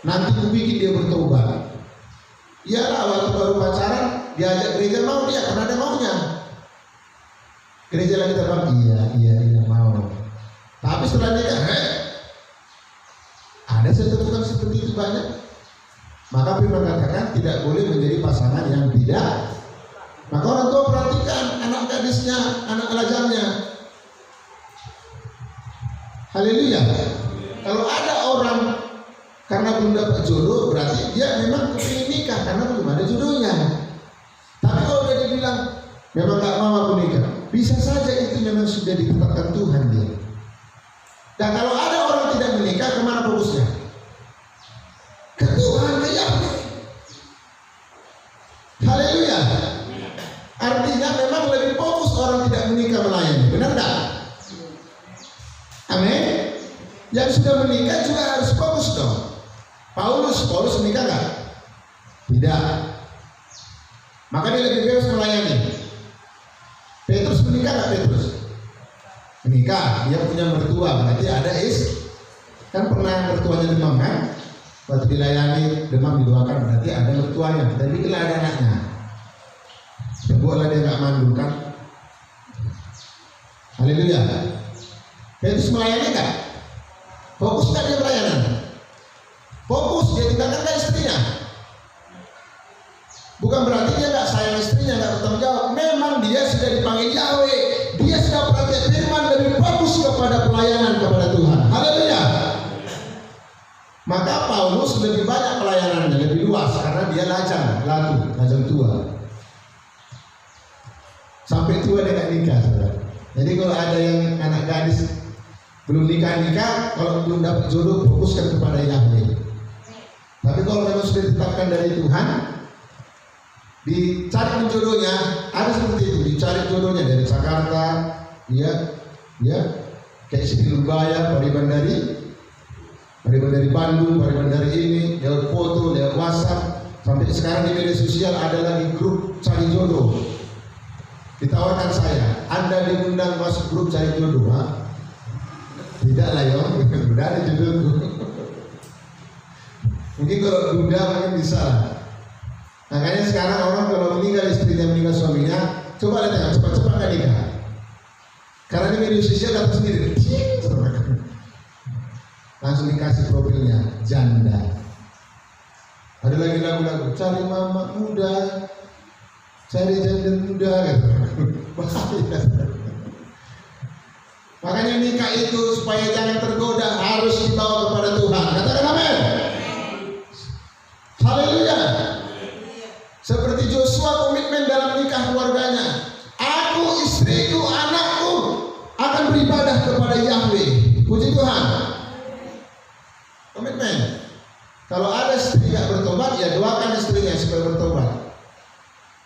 Nanti ku bikin dia bertobat. Iyalah waktu baru pacaran diajak gereja mau dia karena ada maunya. Gereja lagi terbang, iya mau. Tapi setelah nikah, ada sesuatu seperti itu banyak. Maka firman katakan tidak boleh menjadi pasangan yang tidak. Maka orang tua perhatikan anak gadisnya, anak lajangnya. Haleluya. Kalau ada orang karena belum dapat jodoh, berarti dia memang kepingin nikah karena belum ada jodohnya. Tapi kalau dia bilang memang gak mau aku nikah, bisa saja itu memang sudah ditetapkan Tuhan dia. Dan kalau ada orang tidak menikah, kemana fokusnya? Ke Tuhan, ke Yahweh. Haleluya. Artinya memang lebih fokus orang tidak menikah melayani. Benar tak? Amin. Yang sudah menikah juga harus fokus dong. Paulus menikah nggak? Tidak. Maka dia lebih bebas melayani. Petrus menikah nggak Petrus? Menikah. Dia punya mertua, berarti ada kan pernah mertuanya demam kan? Waktu dilayani demam didoakan, berarti ada mertuanya. Tapi kalau ada anaknya, buatlah dia nggak mandul kan? Haleluya. Petrus melayani nggak? Fokus nggak dia pelayanan? Fokus, dia tinggalkan kan istrinya. Bukan berarti dia nggak sayang istrinya, nggak bertanggung jawab. Memang dia sudah dipanggil Yahweh, dia sudah perhatian firman, lebih fokus kepada pelayanan kepada Tuhan. Haleluya. Maka Paulus lebih banyak pelayanannya, lebih luas karena dia lajang tua. Sampai tua dia nggak nikah, saudara. Jadi kalau ada yang anak gadis belum nikah, kalau belum dapat jodoh, fokuskan kepada Yahweh. Tapi kalau memang sudah ditetapkan dari Tuhan, dicari jodohnya, ada seperti itu, dicari jodohnya dari Jakarta, ya, kayak Siti Lubaya, Pari Bandari, Dari Bandung, dari ini, lewat foto, lewat WhatsApp, sampai sekarang di media sosial ada lagi grup cari jodoh. Ditawarkan saya, Anda diundang masuk grup cari jodoh, ha? Tidak lah ya, udah ada jodohku. Mungkin kalau duda mungkin bisa lah. Makanya sekarang orang kalau meninggal istrinya, meninggal suaminya, coba lihat cepat-cepat nggak nikah. Karena di media sosial datang sendiri, langsung dikasih profilnya janda. Ada lagi lagu-lagu cari mama muda, cari janda muda, gitu. Makanya nikah itu supaya jangan tergoda harus dibawa kepada Tuhan. Katakan amin. Haleluya. Seperti Joshua komitmen dalam nikah keluarganya. Aku, istriku, anakku akan beribadah kepada Yahweh. Puji Tuhan. Komitmen. Kalau ada istri tidak bertobat, ya doakan istrinya supaya bertobat.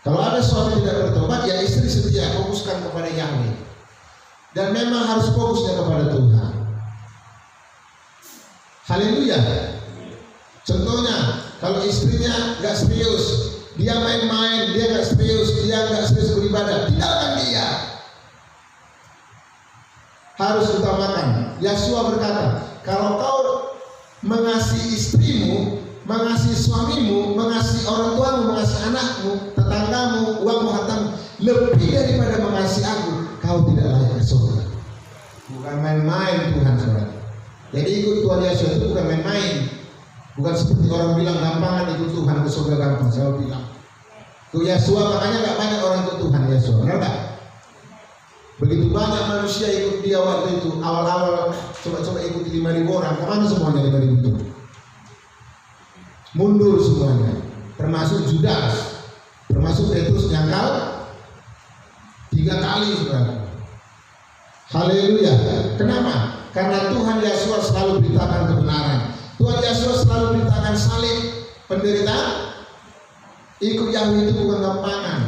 Kalau ada suami tidak bertobat, ya istri setia fokuskan kepada Yahweh. Dan memang harus fokusnya kepada Tuhan. Haleluya. Contohnya, kalau istrinya nggak serius, dia main-main, dia nggak serius beribadah, tinggalkan dia. Harus utamakan. Yosua berkata, kalau kau mengasihi istrimu, mengasihi suamimu, mengasihi orang tuamu, mengasihi anakmu, tetanggamu, uangmu, hartamu, lebih daripada mengasihi aku, kau tidak layak ke surga. Bukan main-main Tuhan, saudara. Jadi ikut Tuhan Yesus itu bukan main-main. Bukan seperti orang bilang gampangan ikut Tuhan ke surga gampang. Saya bilang tuh Yosua, makanya gak banyak orang ikut Tuhan Yosua, benar gak? Begitu banyak manusia ikut dia waktu itu. Awal-awal coba-coba ikut 5.000 orang. Kemana semuanya 5.000 itu? Mundur semuanya. Termasuk Judas, termasuk Petrus nyangkal 3 kali, saudara. Haleluya. Kenapa? Karena Tuhan Yesus selalu beritakan kebenaran. Tuhan Yesus selalu beritakan salib, penderitaan. Ikut Yahweh itu bukan gampangan.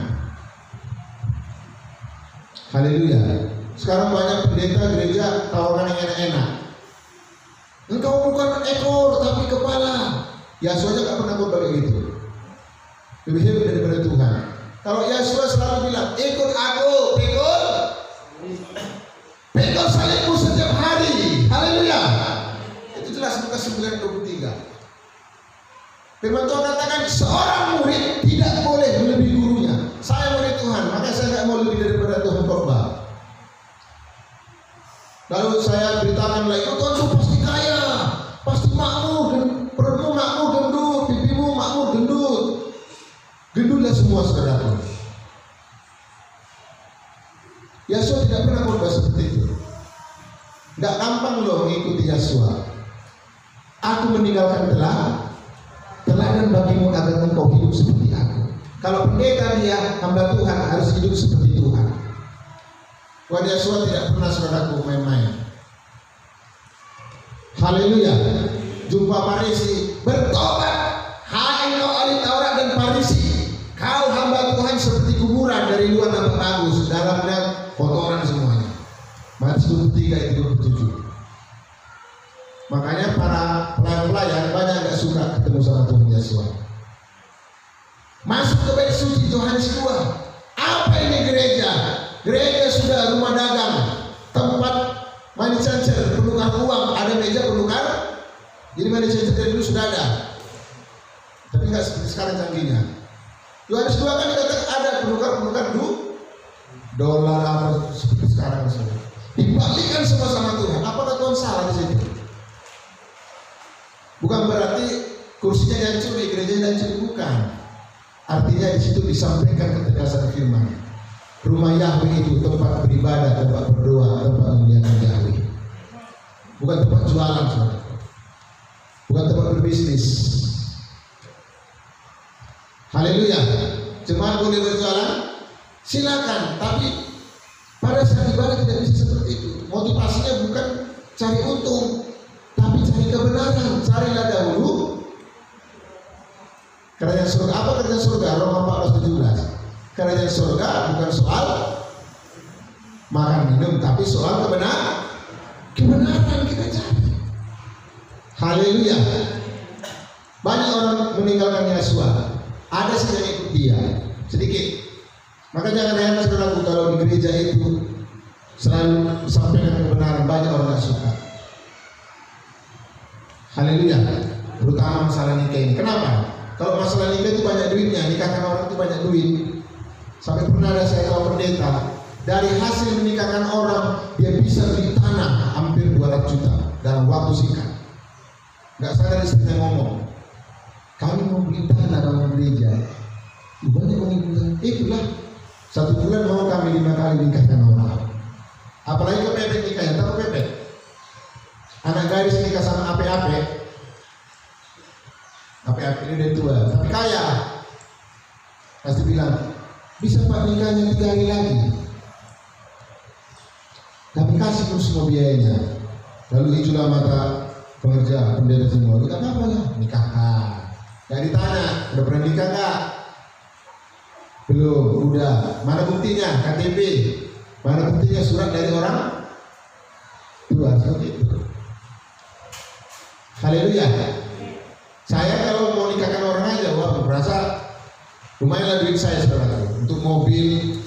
Haleluya. Sekarang banyak pendeta gereja tawaran yang enak-enak. Engkau bukan ekor tapi kepala. Yesus aja gak pernah berbalik gitu. Lebih hebat daripada Tuhan. Kalau Yesus selalu bilang, ikut aku, pikul salibmu setiap hari. Haleluya. Itu jelas Lukas 9:23. Firman Tuhan katakan seorang murid tidak boleh melebihi gurunya. Saya murid Tuhan, maka saya tidak mau lebih daripada Tuhan khotbah. Lalu saya beritakan lagi, Tuhan tuh pasti kaya, pasti makmur, perutmu makmur gendut, pipimu makmur gendut. Gendutlah semua saudara. Yesus tidak pernah khotbah seperti itu. Tidak gampang loh mengikuti Yesus. Aku meninggalkan teladan bagimu agar engkau hidup seperti aku. Kalau pendeta dia hamba Tuhan harus hidup seperti Tuhan. Tuhan Yesus tidak pernah saudaraku main-main. Haleluya. Jumpa Farisi, bertobat hai engkau ahli Taurat dan Farisi, kau hamba Tuhan seperti kuburan, dari luar nampak bagus, dalamnya kotoran semuanya. Matius 3:27. Makanya para pelayan banyak gak suka ketemu sama Tuhan Yesus. Masuk ke bait suci Yohanes 2. Apa ini gereja? Gereja sudah rumah dagang, tempat money changer, penukar uang, ada meja penukar. Jadi money changer dari dulu sudah ada, tapi nggak seperti sekarang canggihnya. Yohanes 2 kan dikatakan ada penukar dolar apa seperti sekarang. Dibalikkan semua sama Tuhan. Apakah Tuhan salah di situ? Bukan berarti kursinya dihancuri, gerejanya dihancuri, bukan. Artinya di situ disampaikan ketegasan firman. Rumah Yahweh itu tempat beribadah, tempat berdoa, tempat memuliakan Yahweh. Bukan tempat jualan, saudara. Bukan tempat berbisnis. Haleluya. Jemaat boleh berjualan? Silakan, tapi pada saat ibadah tidak bisa seperti itu. Motivasinya bukan cari untung, tapi cari kebenaran. Carilah dahulu kerajaan surga. Apa kerajaan surga? Roma 14:17. Kerajaan surga bukan soal makan minum, tapi soal kebenaran kita cari. Haleluya. Banyak orang meninggalkan Yesus. Ada sih yang ikut dia sedikit. Maka jangan heran saudaraku kalau di gereja itu selalu sampaikan kebenaran, banyak orang gak suka. Haleluya. Terutama masalah nikah ini. Kenapa? Kalau masalah nikah itu banyak duitnya, nikahkan orang itu banyak duit. Sampai pernah ada saya tahu pendeta, dari hasil menikahkan orang dia bisa beli tanah hampir 200 juta dalam waktu singkat. Gak sadar istrinya ngomong, kami mau beli tanah dalam gereja. Banyak orang bilang, itulah 1 bulan mau kami 5 kali nikahkan orang. Apalagi kepepet nikahnya, tak kepepet. Anak gadis nikah sama ape-ape ini udah tua, tapi kaya. Pasti bilang, bisa Pak nikahnya 3 hari lagi. Kami kasih pun semua biayanya. Lalu hijaulah mata pengerja, pendeta semua. Nikah apa ya? Nikahkan. Gak ditanya, udah pernah nikah gak? Belum, udah. Mana buktinya? KTP. Mana buktinya? Surat dari orang tua. Seperti itu. Haleluya. Saya kalau mau nikahkan orang aja, wah merasa lumayanlah duit saya saudara. Untuk mobil,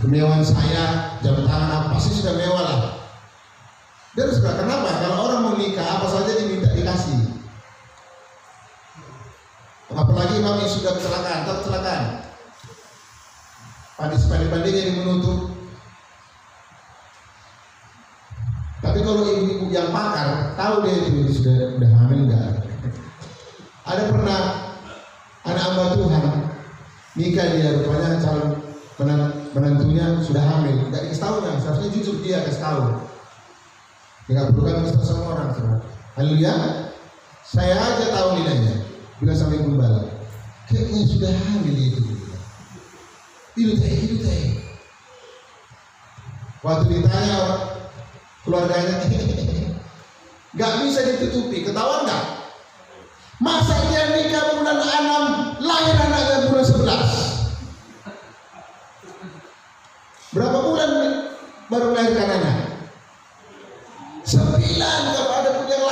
kemewahan saya, jam tangan apa pasti sudah mewah lah. Dan saudara, kenapa? Kalau orang mau nikah, apa saja diminta dikasih. Apalagi mami sudah kecelakaan. Pandai-pandainya yang menutup. Tapi kalau ibu-ibu yang pakar, tahu dia itu sudah hamil enggak. Ada pernah anak hamba Tuhan nikah, dia rupanya calon menantunya sudah hamil, tidak dikasih tahu kan, seharusnya jujur dia kasih tahu. Dia nggak perlu kan kasih sama orang. Haleluya. Saya aja tahu nilainya. Bila sampai gembala, kayaknya sudah hamil itu. Itu teh. Waktu ditanya keluarganya, nggak bisa ditutupi, ketahuan nggak? Masa dia nikah bulan 6, lahir anaknya bulan 11. Berapa bulan baru melahirkan anak? 9, kalau ada pun yang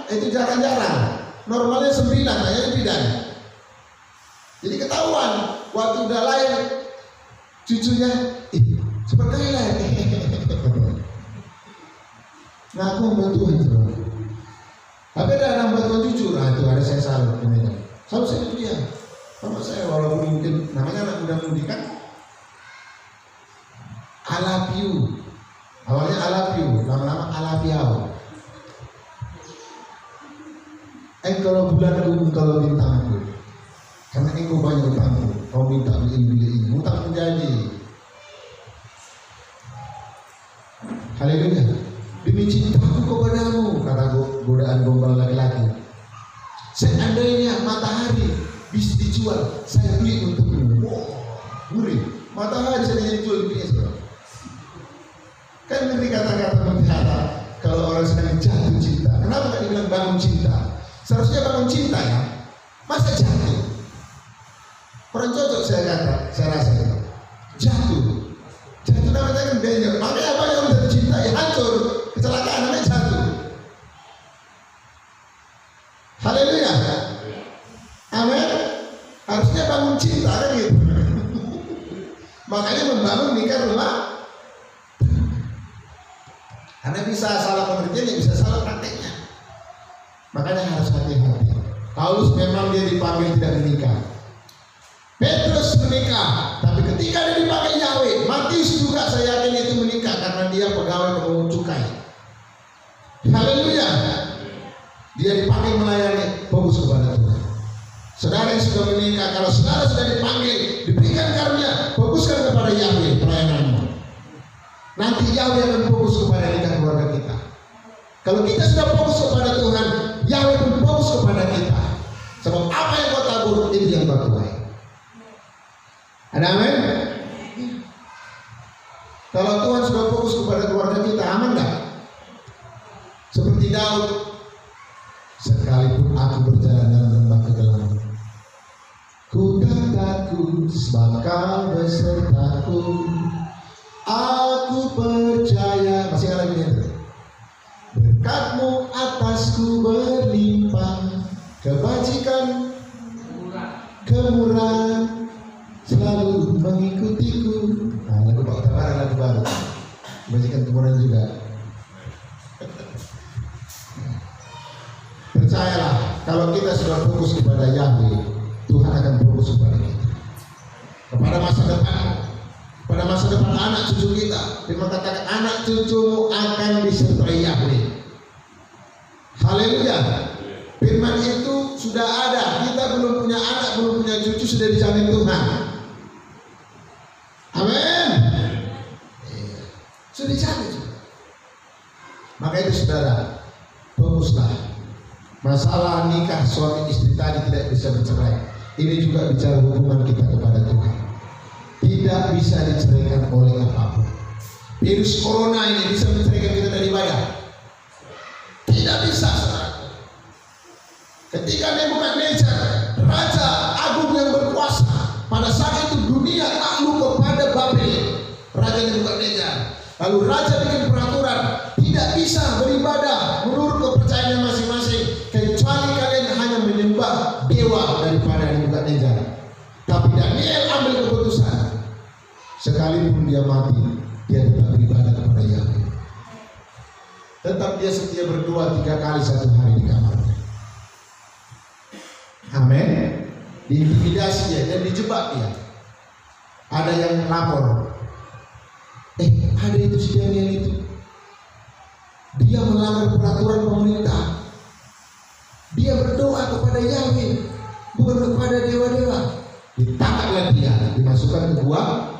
8, itu jarang-jarang. Normalnya 9, hanya bidan. Jadi ketahuan, waktu udah lahir cucunya, seperti lahir. Ngaku membantu Tuhan. Tapi ada anak bantuan jujur, itu ada saya salut. Selalu saya dia. Sama saya walaupun mungkin namanya anak muda-mudi kan. I love you. Awalnya I love you, lama-lama I love you. Kalau bulanku, kalau bintangku. Karena engkau banyak utangku. Kau minta beli. Utang menjadi. Haleluya. Demi cintaku kepadamu, kata godaan gombal laki-laki. Seandainya matahari bisa dijual, saya beli untukmu. Gurih. Matahari saya dijual di PS. Kan ngeri kata-kata mutiara kalau orang sedang jatuh cinta. Kenapa nggak dibilang bangun cinta? Seharusnya bangun cinta ya. Masa jatuh? Orang cocok saya rasa jatuh namanya kan danger. Makanya apa yang udah cinta ya hancur, kecelakaan namanya jatuh. Haleluya. Amin. Harusnya bangun cinta kan gitu. Makanya membangun nikah rumah. Karena bisa salah pengertiannya, bisa salah prakteknya. Makanya harus hati-hati. Paulus memang dia dipanggil tidak menikah. Petrus menikah, tapi ketika dia dipanggil Yahweh, Matius juga saya yakin itu menikah karena dia pegawai pemungut cukai. Haleluya. Dia dipanggil melayani, fokus kepada Tuhan. Saudara yang sudah menikah, kalau saudara sudah dipanggil, diberikan karunia, fokuskan kepada Yahweh pelayananmu. Nanti Yahweh akan fokus kepada nikah keluarga kita. Kalau kita sudah fokus kepada Tuhan, Yahweh pun fokus kepada kita. Sebab apa yang kau tabur, itu yang kau tuai. Ada amin? Kalau Tuhan sudah fokus kepada keluarga kita, aman gak? Seperti Daud, sekalipun aku berjalan dalam lembah kegelapan, ku tak takut sebab kau besertaku. Aku percaya, masih ada lagi. Berkatmu atasku berlimpah. kemurahan selalu mengikutiku. Nah, lagu Pak Utara, lagu baru. Bajikan kemurahan juga. Percayalah, kalau kita sudah fokus kepada Yahweh, Tuhan akan fokus kepada kita. Kepada masa depan, pada masa depan anak cucu kita, Firman katakan anak cucumu akan disertai Yahweh. Haleluya. Firman itu sudah ada. Kita belum punya anak, belum punya cucu, sudah dijamin Tuhan. Amin. Sudah dijamin. Maka itu saudara, fokuslah. Masalah nikah suami istri tadi tidak bisa bercerai. Ini juga bicara hubungan kita kepada Tuhan. Tidak bisa diceraikan oleh apapun. Virus corona ini bisa menceraikan kita dari ibadah? Tidak bisa, saudara. Ketika Nebukadnezar, raja agung yang berkuasa, pada saat itu dunia takluk kepada Babel, raja Nebukadnezar. Lalu raja bikin peraturan, tidak bisa beribadah menurut kepercayaan masing-masing, kecuali kalian hanya menyembah dewa daripada Nebukadnezar. Tapi Daniel ambil keputusan, sekalipun dia mati, dia tetap beribadah kepada Yahweh. Tetap dia setia berdoa 3 kali 1 hari di kamarnya. Amin. Diintimidasi dia dan dijebak dia. Ada yang lapor, ada itu si Daniel itu, dia melanggar peraturan pemerintah. Dia berdoa kepada Yahweh, bukan kepada dewa-dewa. Ditangkaplah dia, dimasukkan ke gua.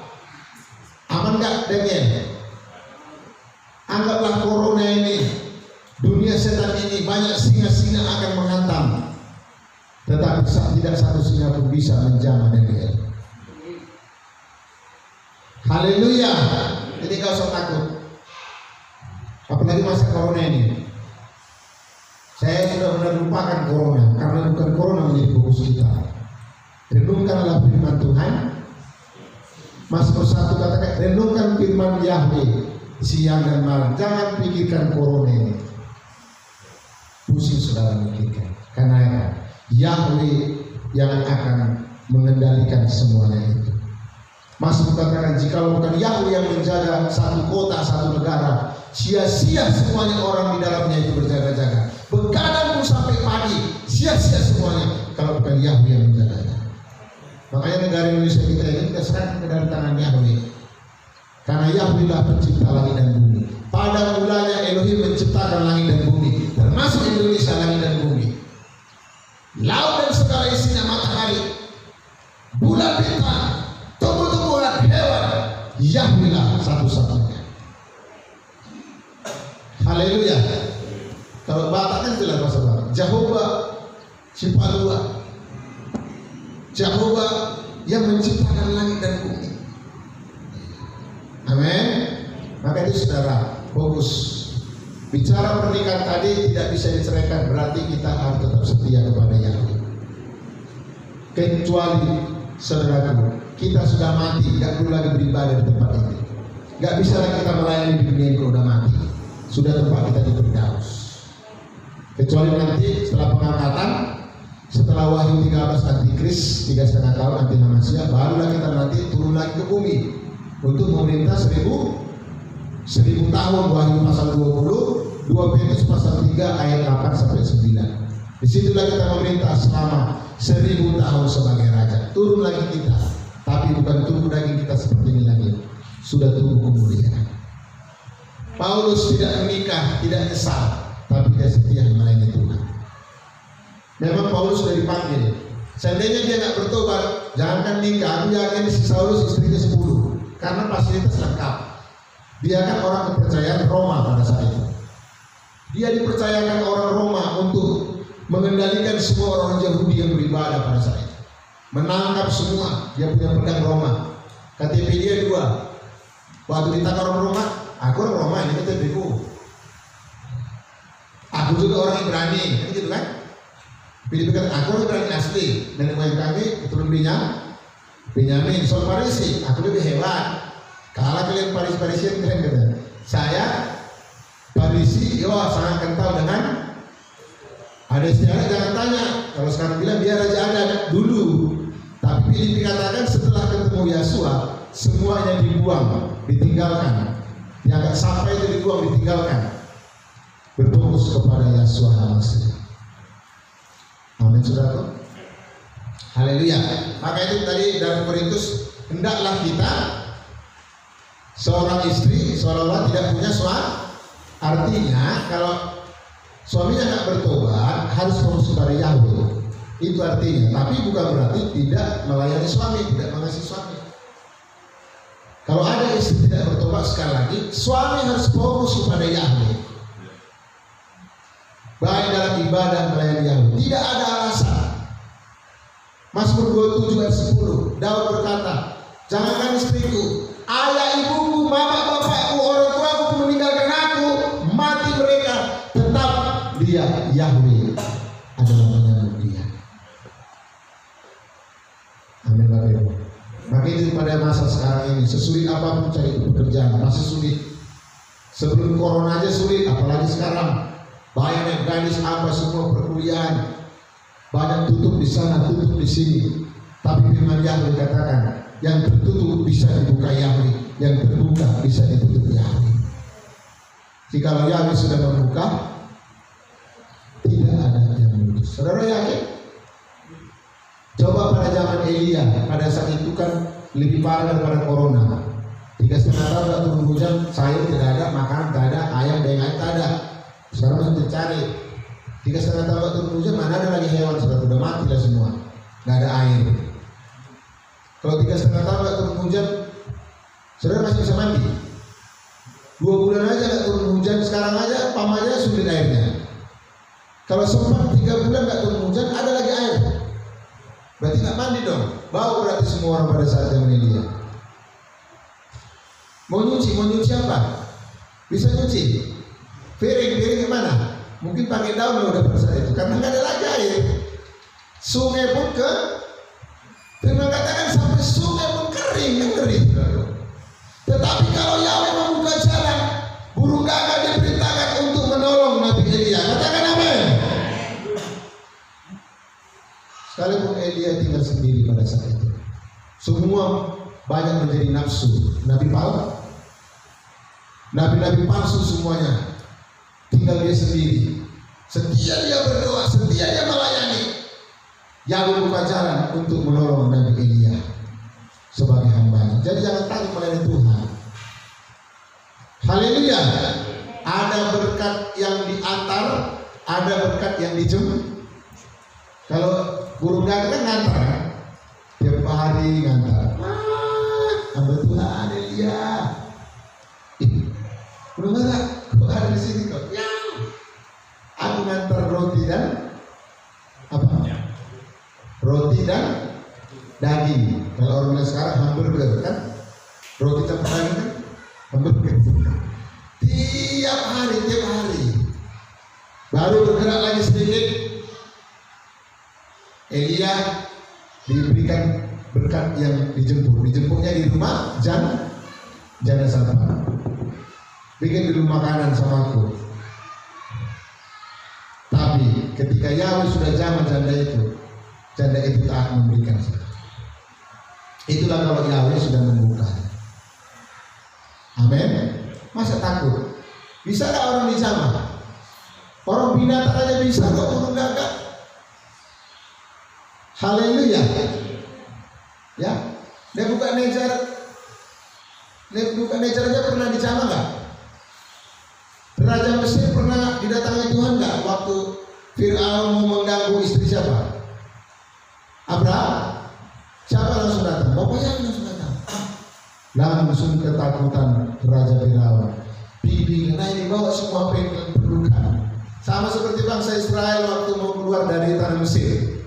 Aman gak Daniel? Anggaplah corona ini, dunia setan ini, banyak singa-singa akan menghantam, tetapi tidak satu singa pun bisa menjamah Daniel. Haleluya. Jadi gak usah takut. Apalagi masa corona ini. Saya sudah benar lupakan corona, karena bukan corona menjadi fokus kita. Renungkanlah firman Tuhan. Mazmur 1 katakan, renungkan firman Yahweh siang dan malam. Jangan pikirkan corona ini. Pusing saudara mikirkan. Karena Yahweh yang akan mengendalikan semuanya itu. Mazmur katakan, jikalau bukan Yahweh yang menjaga satu kota, satu negara, sia-sia semuanya orang di dalamnya itu berjaga-jaga. Begadang pun sampai pagi, sia-sia semuanya kalau bukan Yahweh yang menjaganya. Makanya negara Indonesia kita ini kita serahkan ke dalam tangan Yahweh. Karena Yahweh lah pencipta langit dan bumi. Pada mulanya Elohim menciptakan langit dan bumi, termasuk Indonesia, langit dan bumi. Laut dan segala isinya, matahari, bulan, bintang, tumbuh-tumbuhan, hewan, Yahweh lah satu-satunya. Haleluya. Kalau Batak kan jelas bahasa Batak. Jehovah Cipalua, Jehovah yang menciptakan langit dan bumi. Amin. Maka itu saudara, fokus. Bicara pernikahan tadi tidak bisa diceraikan, berarti kita harus tetap setia kepada Yahweh. Kecuali saudaraku, kita sudah mati, tidak perlu lagi beribadah di tempat ini. Gak bisa lagi kita melayani di dunia ini kalau sudah mati. Sudah tempat kita di Firdaus. Kecuali nanti setelah pengangkatan, setelah Wahyu 13 Antikris 3,5 tahun anti manusia, barulah kita nanti turun lagi ke bumi untuk memerintah 1000 tahun. Wahyu pasal 20, 2 Petrus pasal 3 ayat 8 sampai 9. Disitulah kita memerintah selama 1000 tahun sebagai raja. Turun lagi kita, tapi bukan tubuh daging kita seperti ini lagi, sudah tubuh kemuliaan. Paulus tidak menikah, tidak nyesal, tapi dia setia melayani Tuhan. Memang Paulus sudah dipanggil. Seandainya dia nggak bertobat, jangankan nikah, aku yakin si Saulus istrinya 10, karena fasilitas lengkap. Dia kan orang kepercayaan Roma pada saat itu. Dia dipercayakan orang Roma untuk mengendalikan semua orang Yahudi yang beribadah pada saat itu. Menangkap semua, dia punya pedang Roma. KTP dia 2. Waktu ditangkap orang Roma, aku orang Roma, ini KTP-ku. Aku juga orang Ibrani, kan gitu kan? Pilih aku orang Ibrani asli, dan moyang kami keturunan Benyamin. Soal Farisi, aku lebih hebat. Kalah kalian Farisi keren kata. Saya Farisi, sangat kental dengan ada istilah, jangan tanya. Kalau sekarang bilang dia raja adat dulu. Tapi dikatakan setelah ketemu Yesua, semuanya dibuang, ditinggalkan. Dianggap sampai itu dibuang, ditinggalkan. Berfokus kepada Yesua HaMashiach. Amin, saudaraku. Haleluya. Maka itu tadi dalam Korintus, hendaklah kita seorang istri seolah-olah tidak punya suami. Artinya kalau suaminya nggak bertobat, harus fokus kepada Yahweh. Itu artinya. Tapi bukan berarti tidak melayani suami, tidak mengasihi suami. Kalau ada istri tidak bertobat, sekali lagi suami harus fokus kepada Yahweh, baik dalam ibadah melayani Yahweh. Tidak ada alasan. Mazmur 27 ayat 10, Daud berkata, jangankan istriku, ayah ibuku, mama bapakku, orang tuaku meninggalkan aku, mati mereka, tetap dia Yahweh adalah menyambut dia. Amin, Bapak Ibu. Maka itu pada masa sekarang ini, sesulit apapun cari pekerjaan, masih sulit. Sebelum corona aja sulit, apalagi sekarang. Banyak gadis apa semua perkuliahan, banyak tutup di sana, tutup di sini. Tapi firman Yahweh katakan, yang tertutup bisa dibuka Yahweh, yang terbuka bisa ditutup Yahweh. Jika Yahweh sudah membuka, tidak ada yang menutup. Saudara yakin? Coba pada zaman Elia, pada saat itu kan lebih parah daripada corona. 3,5 tahun tidak turun hujan, sayur tidak ada, makanan tidak ada, ayam dengan tidak ada. Sekarang masih dicari. 3,5 tahun turun hujan, mana ada lagi hewan, sudah mati lah semua, nggak ada air. Kalau 3,5 tahun nggak turun hujan, saudara masih bisa mandi. 2 bulan aja nggak turun hujan, sekarang aja pam aja sulit airnya. Kalau sempat 3 bulan nggak turun hujan, ada lagi air. Berarti nggak mandi dong, bau berarti semua orang pada saat zaman Elia. Mau nyuci apa? Bisa nyuci. Piring gimana? Mungkin pakai daun udah pada saat itu, karena nggak ada lagi air. Sungai pun firman katakan sampai sungai pun kering. Tetapi kalau Yahweh membuka jalan, burung gagak diperintahkan untuk menolong Nabi Elia. Katakan amin. Sekalipun Elia tinggal sendiri pada saat itu, semua banyak menjadi nafsu. Nabi-nabi palsu semuanya, tinggal dia sendiri. Setia dia berdoa, setia dia melayani. Yahweh buka jalan untuk menolong Nabi Elia sebagai hambanya. Jadi jangan takut melayani Tuhan. Haleluya. Ada berkat yang diantar, ada berkat yang dijemput. Kalau burung gagak kan ngantar, tiap hari ngantar. Hamba Tuhan Elia. Burung gagak, kok ada di sini kok? Ya. Aku ngantar roti dan apa? Roti dan daging. Kalau orang sekarang hamburger kan, roti campur daging kan, hamburger. Tiap hari. Baru bergerak lagi sedikit, Elia diberikan berkat yang dijemput. Dijemputnya di rumah janda sampah. Bikin dulu makanan sama aku. Tapi ketika Yahweh sudah zaman janda itu taat memberikan. Itulah kalau Yahweh sudah membuka. Amin. Masa takut? Bisa gak orang dijamah? Orang binatang aja bisa kok burung gagak. Haleluya. Ya, Nebukadnezar aja pernah dijamah nggak? Raja Mesir pernah didatangi Tuhan nggak waktu Fir'aun mau mengganggu istri siapa? Abraham. Siapa langsung datang? Bapaknya langsung datang. Langsung ketakutan Raja Fir'aun. Bibi, karena ini bawa semua apa yang diperlukan. Sama seperti bangsa Israel waktu mau keluar dari tanah Mesir.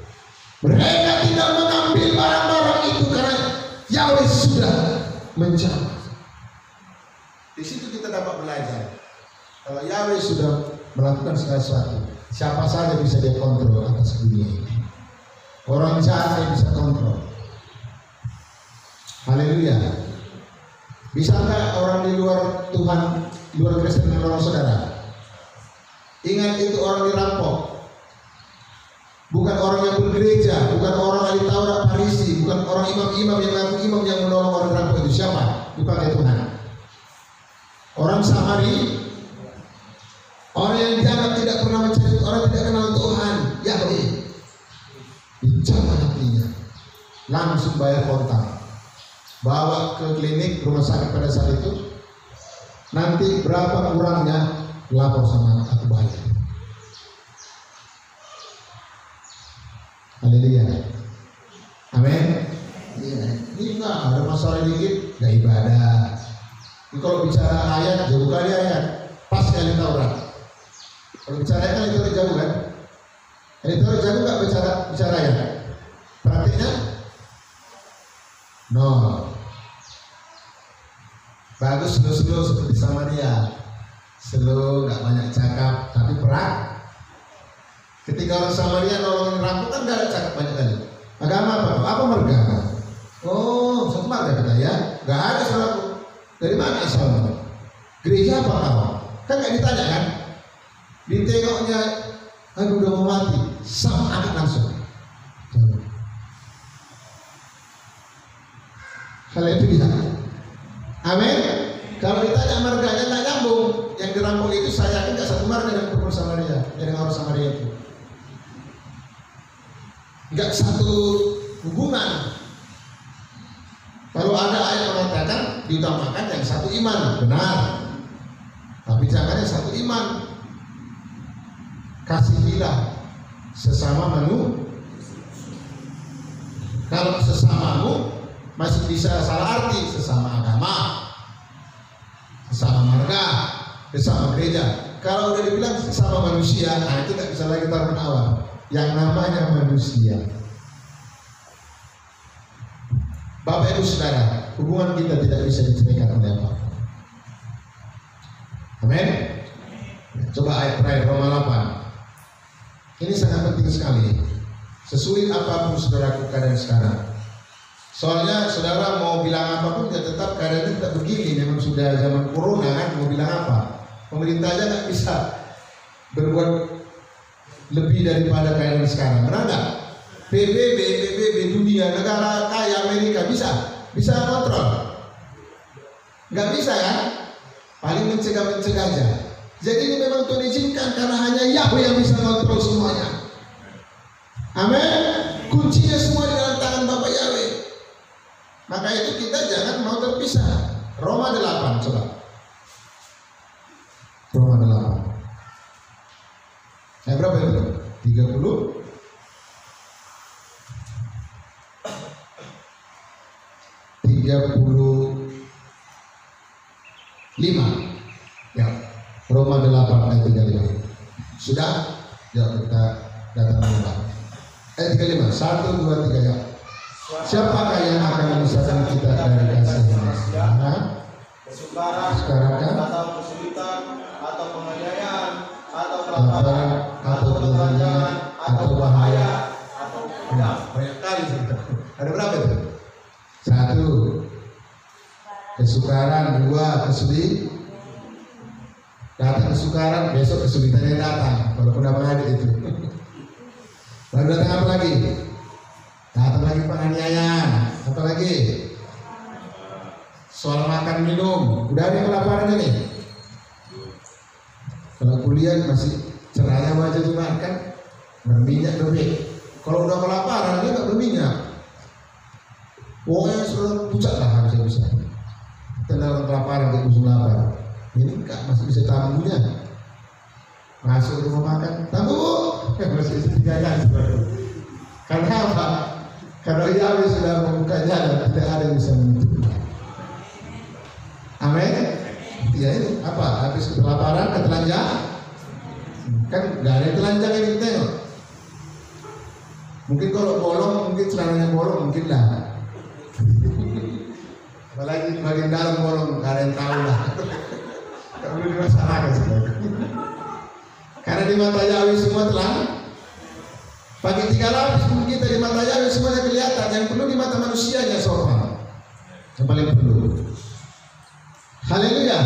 Mereka tidak mengambil barang-barang itu karena Yahweh sudah menjawab. Di situ kita dapat belajar. Kalau Yahweh sudah melakukan segala sesuatu, siapa saja bisa dia kontrol atas dunia ini. Orang jahat yang bisa kontrol. Haleluya. Bisa nggak orang di luar Tuhan, di luar Kristen menolong saudara? Ingat itu orang dirampok. Bukan orang yang bergereja, bukan orang ahli Taurat Farisi, bukan orang orang imam-imam yang mengaku imam yang menolong orang rampok itu siapa? Dipakai Tuhan. Orang Samari, orang yang dianggap tidak pernah mencari, orang tidak kenal Tuhan, Yahweh, dicapai hatinya, langsung bayar kontak, bawa ke klinik rumah sakit pada saat itu. Nanti berapa kurangnya lapor sama aku bayar. Haleluya. Amin. Iya. Ini enggak ada masalah dikit, enggak ibadah. Ini kalau bicara ayat jauh kali ayat, pas kali Taurat. Kalau bicara ayat kan itu jauh kan? Itu jauh nggak bicara ayat? Praktiknya? No. Bagus slow seperti sama dia. Slow, nggak banyak cakap, tapi perak. Ketika orang Samaria nolongin rampok kan nggak ada cakap banyak kali. Agama apa? Apa marga? Oh, satu marga kita ya. Nggak ada saudaraku. Dari mana asalnya? Gereja apa kau? Kan nggak ditanya kan? Ditengoknya, aduh udah mau mati, sama anak langsung. Hal itu bisa. Amin. Kalau ditanya marganya nggak nyambung. Yang dirampok itu saya yakin nggak satu marga dengan perempuan Samaria, dengan orang Samaria itu. Nggak satu hubungan. Kalau ada ayat mengatakan diutamakan yang satu iman, benar. Tapi jangan yang satu iman. Kasihilah sesama manusia. Kalau sesamamu masih bisa salah arti, sesama agama, sesama marga, sesama gereja. Kalau udah dibilang sesama manusia, nah itu nggak bisa lagi taruh awal. Yang namanya manusia. Bapak Ibu Saudara, hubungan kita tidak bisa diceraikan oleh apa. Amin. Coba ayat terakhir Roma 8. Ini sangat penting sekali. Sesulit apapun saudara keadaan sekarang. Soalnya saudara mau bilang apapun ya tetap keadaannya tidak begini. Memang sudah zaman corona kan, mau bilang apa? Pemerintah aja nggak bisa berbuat lebih daripada keadaan sekarang. Benar nggak? PBB dunia, negara kaya Amerika bisa kontrol? Nggak bisa kan? Paling mencegah aja. Jadi ini memang Tuhan izinkan karena hanya Yahweh yang bisa kontrol semuanya. Amin. Kuncinya semua di dalam tangan Bapak Yahweh. Maka itu kita jangan mau terpisah. Roma 8 coba. Roma 8. Berapa itu? 30. 35. Ya. Roma 8 ayat 35. Sudah? Ya kita datang mulai. Ayat 35. 1, 2, 3 ya. Siapakah yang akan memisahkan kita dari kasih Allah? Kesukaran atau kesulitan atau penganiayaan atau kelaparan atau ketelanjangan atau bahaya atau banyak kali cerita. Ada berapa itu? 1 kesukaran, 2 kesulitan. Datang kesukaran, besok kesulitannya datang. Walaupun apa ada itu. Lalu datang apa lagi? Datang lagi penganiayaan. Apa lagi? Soal makan minum. Udah ada kelaparan ini. Kalau kuliah masih cerahnya wajah cuma kan berminyak lebih. Kalau udah kelaparan dia nggak berminyak. Pokoknya sudah pucat lah habis-habisan. Kita orang kelaparan kayak musuh lapar. Ini enggak masih bisa tamunya. Masuk rumah makan, tamu masih bisa dijaga. Karena apa? Karena Yahweh sudah membuka jalan, tidak ada yang bisa menutup. Amin. Ya ini apa? Habis kelaparan, ketelanjangan. Kan nggak ada yang telanjang ini tengok. Mungkin kalau bolong, mungkin celananya bolong, mungkin lah. Apalagi bagian dalam bolong, nggak ada yang tahu lah. Nggak perlu dimasalahkan sebenarnya. Karena di mata Yahweh semua telah. Pakai 3 lapis pun kita di mata Yahweh semuanya kelihatan. Yang perlu di mata manusianya seorang. Yang paling perlu. Haleluya.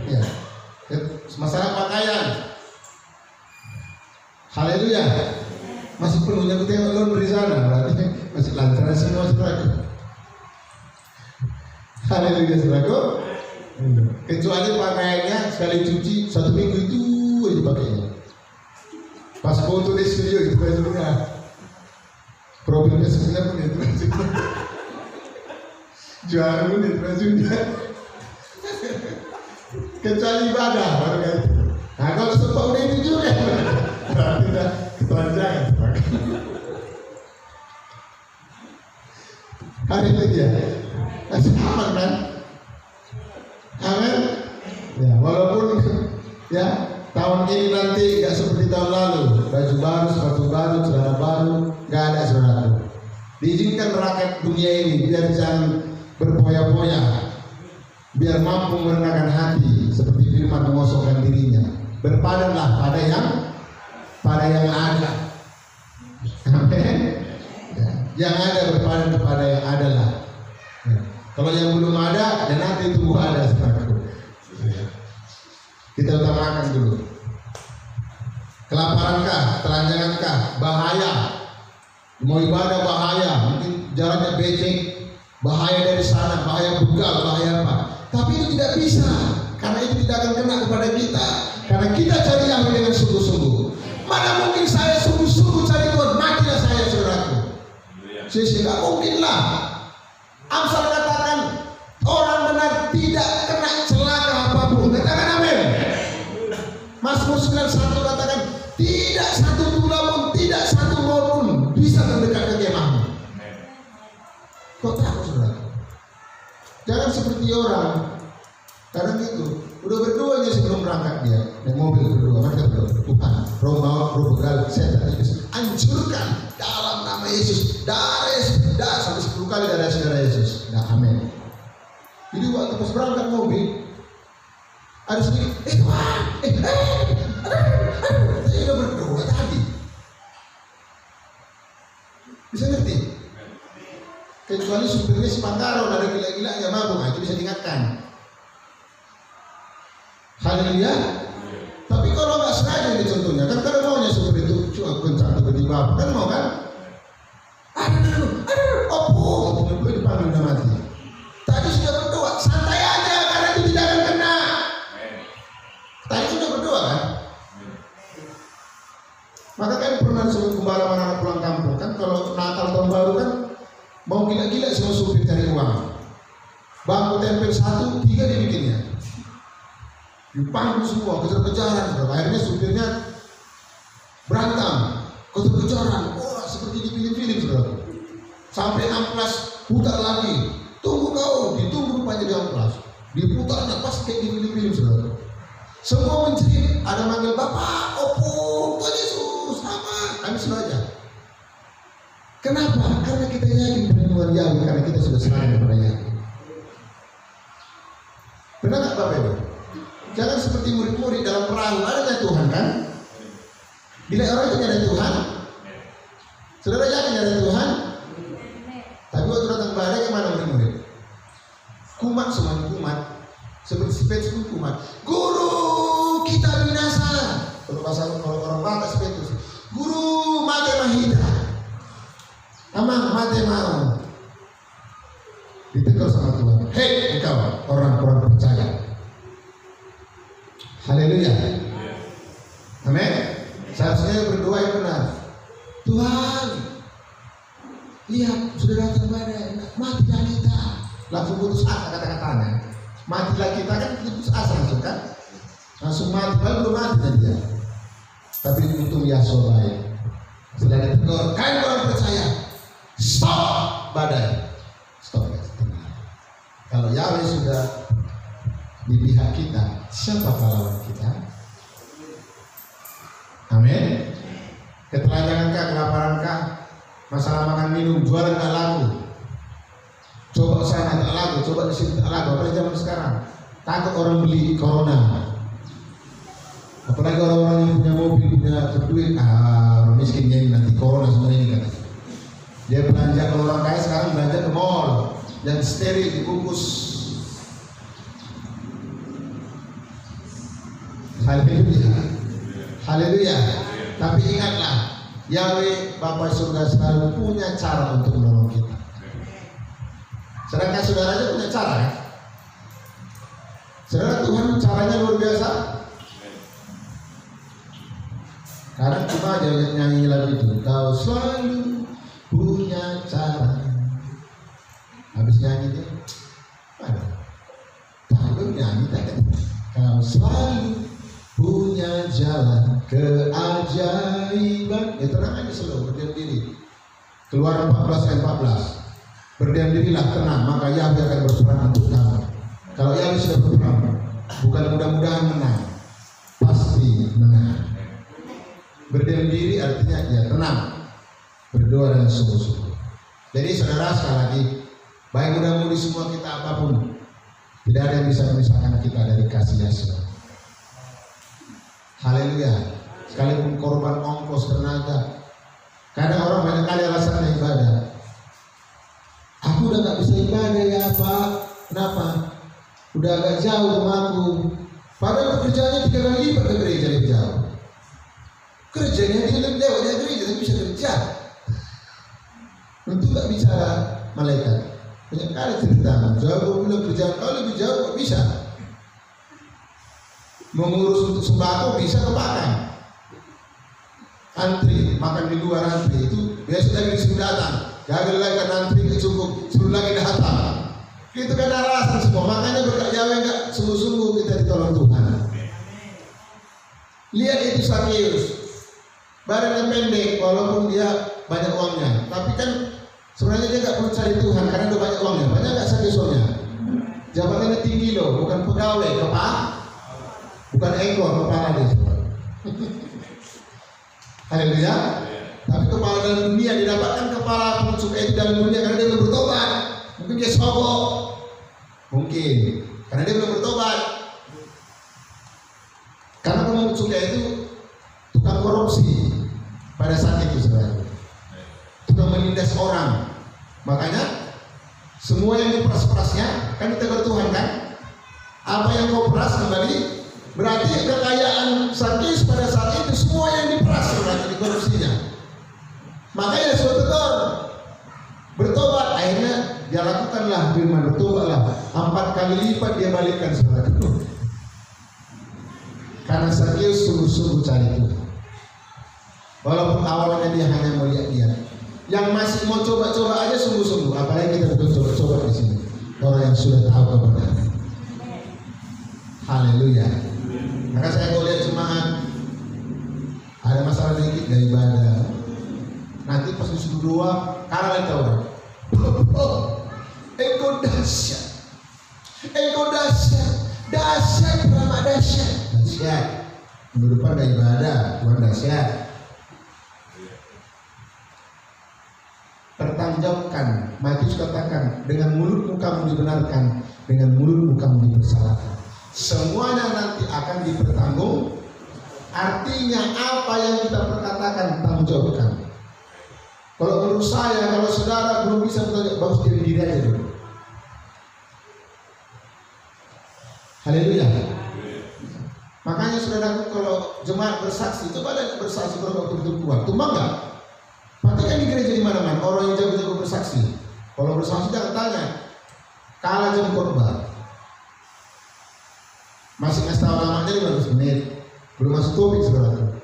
Ya. Masalah pakaian. Haleluya. Masih penuhnya kita yang laundry sana, berarti masih lancar semua saudaraku. Haleluya saudaraku. Kecuali pakaiannya sekali cuci 1 minggu itu aja pakainya. Pas foto di studio itu bajunya. Problemnya sebenarnya pun itu bajunya. Juara pun itu bajunya. Kecuali ibadah baru kayak itu. Nah kalau sumpah udah itu juga berarti udah ketelanjangan. Haleluya. Masih aman kan? Amin. Ya, walaupun ya tahun ini nanti nggak seperti tahun lalu, baju baru, sepatu baru, celana baru, nggak ada saudara. Diizinkan merakyat dunia ini biar jangan berpoya-poya, biar mampu merenangkan hati seperti firman mengosongkan dirinya. Berpadanlah pada yang ada. Amin. Ya, yang ada berpadan kepada yang ada lah. Ya. Kalau yang belum ada, dan nanti tunggu ada saudaraku. Kita utamakan dulu. Kelaparankah, telanjangankah, bahaya. Mau ibadah bahaya, mungkin jalannya becek, bahaya dari sana, bahaya begal, bahaya apa. Tapi itu tidak bisa, karena itu tidak akan kena kepada kita. Karena kita cari Allah dengan sungguh-sungguh. Mana mungkin saya sungguh-sungguh cari Tuhan, matilah saya saudaraku. Saya tidak mungkin lah. Amsal katakan orang benar tidak kena celaka apapun. Katakan amin. Mazmur 91 katakan tidak satu tulah pun, tidak satu maut pun bisa mendekat ke kemahmu. Kok takut saudara? Jangan seperti orang. Karena itu udah berdoa aja sebelum berangkat dia naik mobil berdoa. Mereka berdoa Tuhan, roh maut, roh begal, setan iblis hancurkan dalam nama Yesus. Darah Yesus, sampai 10 kali darah Yesus. Nah, amin. Jadi waktu pas berangkat mobil ada sedikit, Tuhan, saya udah berdoa tadi. Bisa ngerti? Kecuali supirnya si Pangkaro, ada gila-gila aja mabuk, itu bisa diingatkan. Haleluya. Tapi kalau nggak sengaja ini contohnya, kan kadang maunya supir itu cuma kencang tiba-tiba, kan mau kan? Aduh, gue dipanggil udah mati. Tadi sudah berdoa, santai aja karena itu tidak akan kena. Tadi sudah berdoa kan? Maka kan pernah sebut gembala anak pulang kampung kan, kalau Natal tahun baru kan mau gila-gila semua supir cari uang. Bangku tempel 1, 3 dibikinnya. Dipanggil semua, kejar-kejaran. Akhirnya supirnya berantem, kejar-kejaran. Wah, seperti di film-film saudara. Sampai amplas putar lagi. Tunggu kau, ditunggu rupanya di amplas. Diputarnya pas kayak di film-film saudara. Semua menjerit, ada manggil Bapak, Opung, Tuhan Yesus, aman. Kami sudah aja. Kenapa? Karena kita yakin perlindungan Yahweh, karena kita sudah serahkan kepada Yahweh. Benar nggak Bapak Ibu? Jangan seperti murid-murid dalam perahu, ada Tuhan kan? Bila orang itu ada Tuhan, saudara yakin ada Tuhan? Tapi waktu datang badai kemana murid-murid? Kumat semuanya kumat, seperti sepet pun kumat. Guru kita binasa. Kalau bahasa orang Batak sepetus, guru mate mahida, amang mate mau. Ditegur sama Tuhan. Hei engkau orang-orang percaya. Haleluya. Amin. Seharusnya berdoa yang benar. Tuhan, lihat sudah datang badai, matilah kita. Langsung putus asa kata-katanya. Matilah kita kan putus asa langsung kan? Langsung mati, belum mati kan dia. Tapi untung Yahshua baik. Setelah ditegur, kalian orang percaya, stop badai. Stop ya. Kalau Yahweh sudah di pihak kita, siapa pahlawan kita? Amin. Ketelanjangankah, kelaparankah, masalah makan minum, jualan tak laku. Coba sana tak laku, coba di sini tak laku. Apalagi zaman sekarang, takut orang beli corona. Apalagi orang-orang yang punya mobil, punya duit, orang miskinnya ini nanti corona semua ini kan. Dia belanja, kalau orang kaya sekarang belanja ke mall yang steril, dibungkus. Haleluya. Haleluya. Tapi ingatlah, Yahweh Bapa surga selalu punya cara untuk menolong kita. Sedangkan saudara aja punya cara ya. Saudara, Tuhan caranya luar biasa. Kadang cuma aja nyanyi lagu itu, kau selalu punya cara. Habis nyanyi itu, aduh, belum nyanyi tadi. Kau selalu punya jalan keajaiban. Ya tenang aja selalu, berdiam diri. Keluar 14 ayat 14. Berdiam dirilah, tenang, maka Yahweh akan berperang untuk kamu. Kalau Yahweh sudah berperang, bukan mudah-mudahan menang, pasti menang. Berdiam diri artinya ya tenang, berdoa dengan sungguh-sungguh. Jadi saudara, sekali lagi, baik mudah-mudi semua kita apapun, tidak ada yang bisa memisahkan kita dari kasih Yesus. Haleluya. Sekalipun korban ongkos tenaga. Kadang orang banyak kali alasannya ibadah. Aku udah gak bisa ibadah ya Pak. Kenapa? Udah agak jauh rumahku. Padahal pekerjaannya 3 kali lipat ke gereja lebih jauh. Kerjanya dia lebih lewat dari gereja, tapi bisa kerja. Tentu gak bicara malaikat. Banyak kali cerita, jauh bilang kerjaan kau lebih jauh, kok bisa? Mengurus untuk sembako bisa kepakan. Antri, makan di luar antri itu biasa lagi disuruh datang. Gagal lagi kan antri itu cukup, suruh lagi datang. Itu kan alasan semua. Makanya berkat Yahweh enggak sungguh-sungguh kita ditolong Tuhan. Lihat itu Sakeus, badannya pendek walaupun dia banyak uangnya, tapi kan sebenarnya dia nggak perlu cari Tuhan karena udah banyak uangnya. Banyak nggak Sakeus uangnya? Jabatannya tinggi loh, bukan pegawai, kepala, bukan ekor, kepala dia. Haleluya. Tapi kepala dalam dunia didapatkan kepala pengucup itu dalam dunia karena dia belum bertobat. Mungkin dia sogok, mungkin karena dia belum bertobat. Karena pengucupnya itu tukang korupsi pada saat itu saudara, tukang menindas orang. Makanya semua yang diperas-perasnya kan ditegur Tuhan kan. Apa yang kau peras kembali. Berarti kekayaan Sakeus pada saat itu semua yang diperas berarti dikorupsinya. Makanya suatu tegur bertobat, akhirnya dia lakukanlah firman, bertobatlah 4 kali lipat dia balikkan saudara. Karena Sakeus sungguh-sungguh cari Tuhan. Walaupun awalnya dia hanya melihat dia, yang masih mau coba-coba aja sungguh-sungguh, apalagi kita betul coba-coba di sini. Orang yang sudah tahu kebenaran. Haleluya. Maka saya kalau lihat jemaat ada masalah dikit dari ibadah, nanti pas disuruh doa kalah lagi orang. Engkau dahsyat, engkau dahsyat, dahsyat ramah dahsyat, dahsyat. Minggu depan ada ibadah, Tuhan dahsyat. Pertanggungjawabkan, Matius katakan, dengan mulutmu kamu dibenarkan, dengan mulutmu kamu dipersalahkan. Semuanya nanti akan dipertanggung. Artinya apa yang kita perkatakan tanggung jawabkan. Kalau menurut saya, kalau saudara belum bisa bertanya, bagus diri aja dulu. Haleluya. Makanya saudara, kalau jemaat bersaksi, coba lihat bersaksi berapa betul kuat. Tumbang nggak? Praktikan di gereja di mana-mana orang yang jago-jago bersaksi. Kalau bersaksi jangan tanya, kalah jam khotbah. Masih ngasih tahu alamatnya 15 menit, belum masuk topik saudara.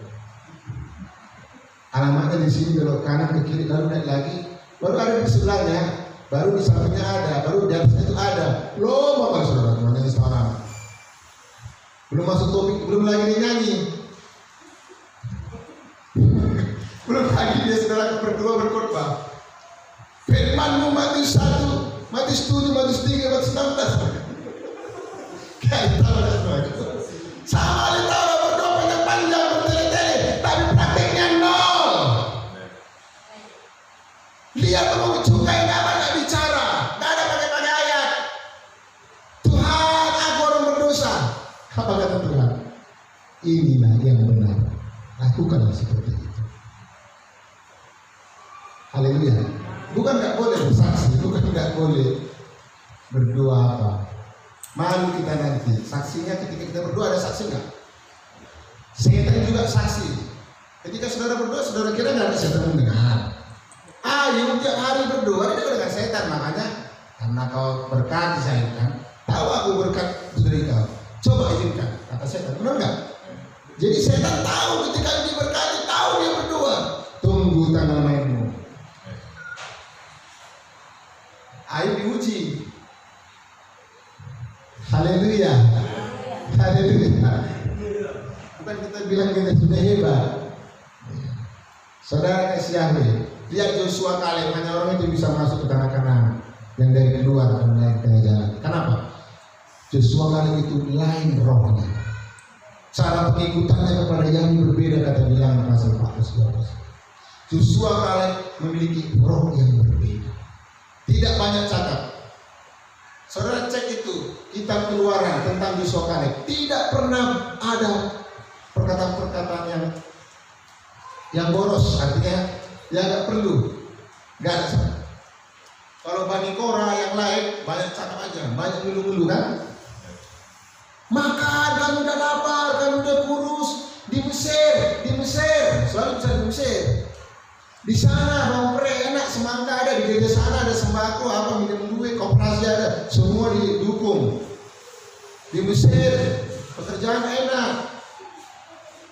Alamatnya di sini, belok kanan ke kiri, lalu naik lagi, baru ada di sebelahnya, baru di sampingnya ada, baru di atasnya itu ada. Loh, bapak saudara, cuma nyanyi alamat. Belum masuk topik, belum lagi dia nyanyi. Belum lagi dia saudara berdua berkhotbah. Firmanmu Matius 1, Matius 7, Matius 3, Matius 16. Sama tahu berdoa panjang panjang bertele-tele, tapi prakteknya nol. Lihat mau cukai nggak bicara, nggak ada pakai ayat. Tuhan, aku orang berdosa. Apa kata Tuhan? Inilah yang benar, lakukanlah seperti itu. Haleluya. Bukan nggak boleh bersaksi, bukan nggak boleh berdoa apa. Malu kita nanti, saksinya ketika kita berdoa ada saksi nggak? Setan juga saksi. Ketika saudara berdoa, saudara kira nggak ada setan mendengar? Ayo tiap hari berdoa, dia dengan setan. Makanya karena kau berkati saya kan, tahu aku berkat dari kau, coba izinkan, kata setan, benar nggak? Jadi setan tahu ketika diberkati, tahu dia berdoa, tunggu tanggal mainmu. Ayo diuji. Haleluya. Haleluya. Bukan kita bilang kita sudah hebat. Saudara kasih Yahweh, lihat Joshua Kaleb, hanya orang itu bisa masuk ke tanah Kanaan yang dari keluar dan naik tengah jalan. Kenapa? Joshua Kaleb itu lain rohnya. Cara pengikutannya kepada Yahweh berbeda, kata bilang pasal 14. Joshua Kaleb memiliki roh yang berbeda. Tidak banyak cakap. Saudara cek itu kitab Keluaran tentang Joshua Kaleb, tidak pernah ada perkataan-perkataan yang boros, artinya yang nggak perlu, nggak ada. Kalau Bani Korah yang lain banyak cakap aja, banyak ngeluh-ngeluh kan. Makan, kan udah lapar, kan udah kurus di Mesir, selalu bisa di Mesir. Di sana rompre enak, semangka ada, di gereja sana ada sembako, apa minum duit, koperasi ada, semua didukung. Di Mesir pekerjaan enak.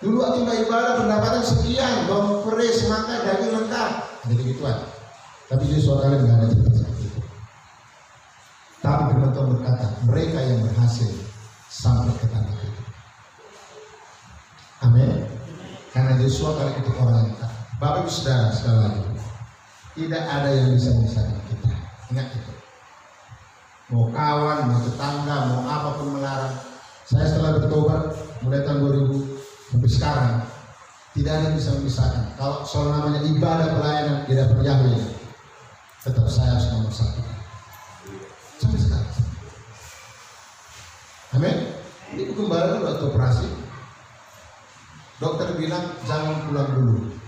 Dulu waktu nggak ibadah pendapatan sekian, rompre, semangka, daging lengkap, ada begituan. Tapi Joshua Kaleb nggak ada cerita seperti itu. Tapi firman Tuhan berkata, mereka yang berhasil sampai ke tanah itu. Amin. Karena Joshua Kaleb itu orang yang taat. Bapak Ibu Saudara, sekali lagi, tidak ada yang bisa memisahkan kita. Ingat itu. Mau kawan, mau tetangga, mau apapun melarang. Saya setelah bertobat mulai tahun 2000 sampai sekarang, tidak ada yang bisa memisahkan. Kalau soal namanya ibadah pelayanan di hadapan Yahweh, tetap saya harus nomor satu. Sampai sekarang. Amin. Ini gembala dulu waktu operasi. Dokter bilang jangan pulang dulu.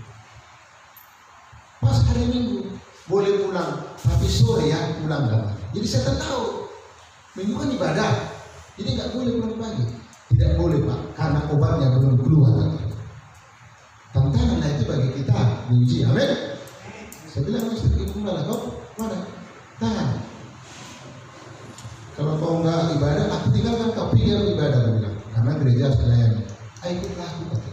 Pas hari Minggu boleh pulang, tapi sore ya pulang kan. Jadi saya tahu Minggu kan ibadah, jadi nggak boleh pulang pagi. Tidak boleh Pak, karena obatnya belum keluar. Tantangan itu bagi kita diuji. Amin. Saya bilang Mas Ibu malah kau mana? Tahan. Kalau kau nggak ibadah, aku tinggalkan kau pergi ibadah. Aku bilang, karena gereja harus melayani. Ayo ikutlah aku kata.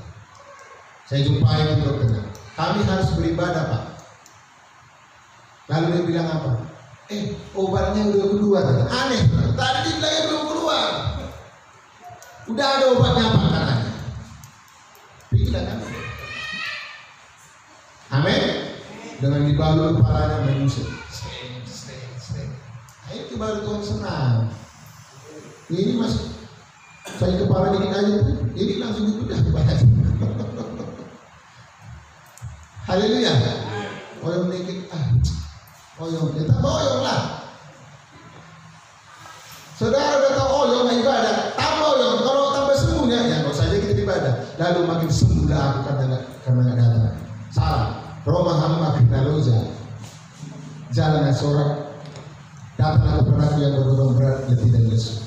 Saya jumpai di dokternya. Kami harus beribadah Pak. Lalu dia bilang apa? Obatnya udah keluar. Aneh. Tadi dibilangnya belum keluar. Udah ada obatnya apa katanya? Pergilah kan? Amin. Dengan dibalut kepalanya mengusir. Nah, itu baru Tuhan senang. Ini mas, saya kepala dingin aja, ini langsung udah kepala. Haleluya. Oyong dikit, oyong kita oyong lah. Saudara udah tahu oyong ibadah, tambah oyong. Kalau tambah sembuhnya, ya nggak usah aja kita ibadah. Lalu makin sembuh lah aku karena nggak datang. Salah. Roma hamba kinaloja. Jalan seorang datang aku pernah yang bergurung berat letih dan lesu.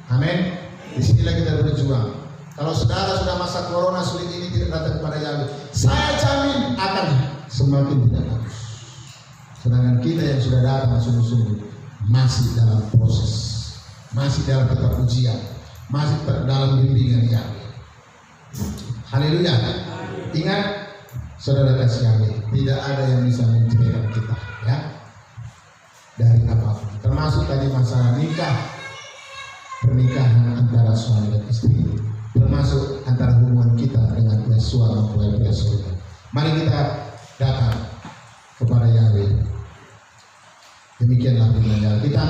Amin. Disinilah kita berjuang. Kalau saudara sudah masa corona sulit ini tidak datang kepada Yahweh, saya jamin akan semakin tidak bagus. Sedangkan kita yang sudah datang sungguh-sungguh masih dalam proses, masih dalam tetap ujian, masih dalam bimbingan Yahweh. Haleluya. Ingat, saudara kasih Yahweh, tidak ada yang bisa menceraikan kita, ya, dari apapun. Termasuk tadi masalah nikah, pernikahan antara suami dan istri, termasuk antara hubungan kita dengan Yesus maupun Yesus. Mari kita datang kepada Yahweh. Demikianlah firman Yahweh. Kita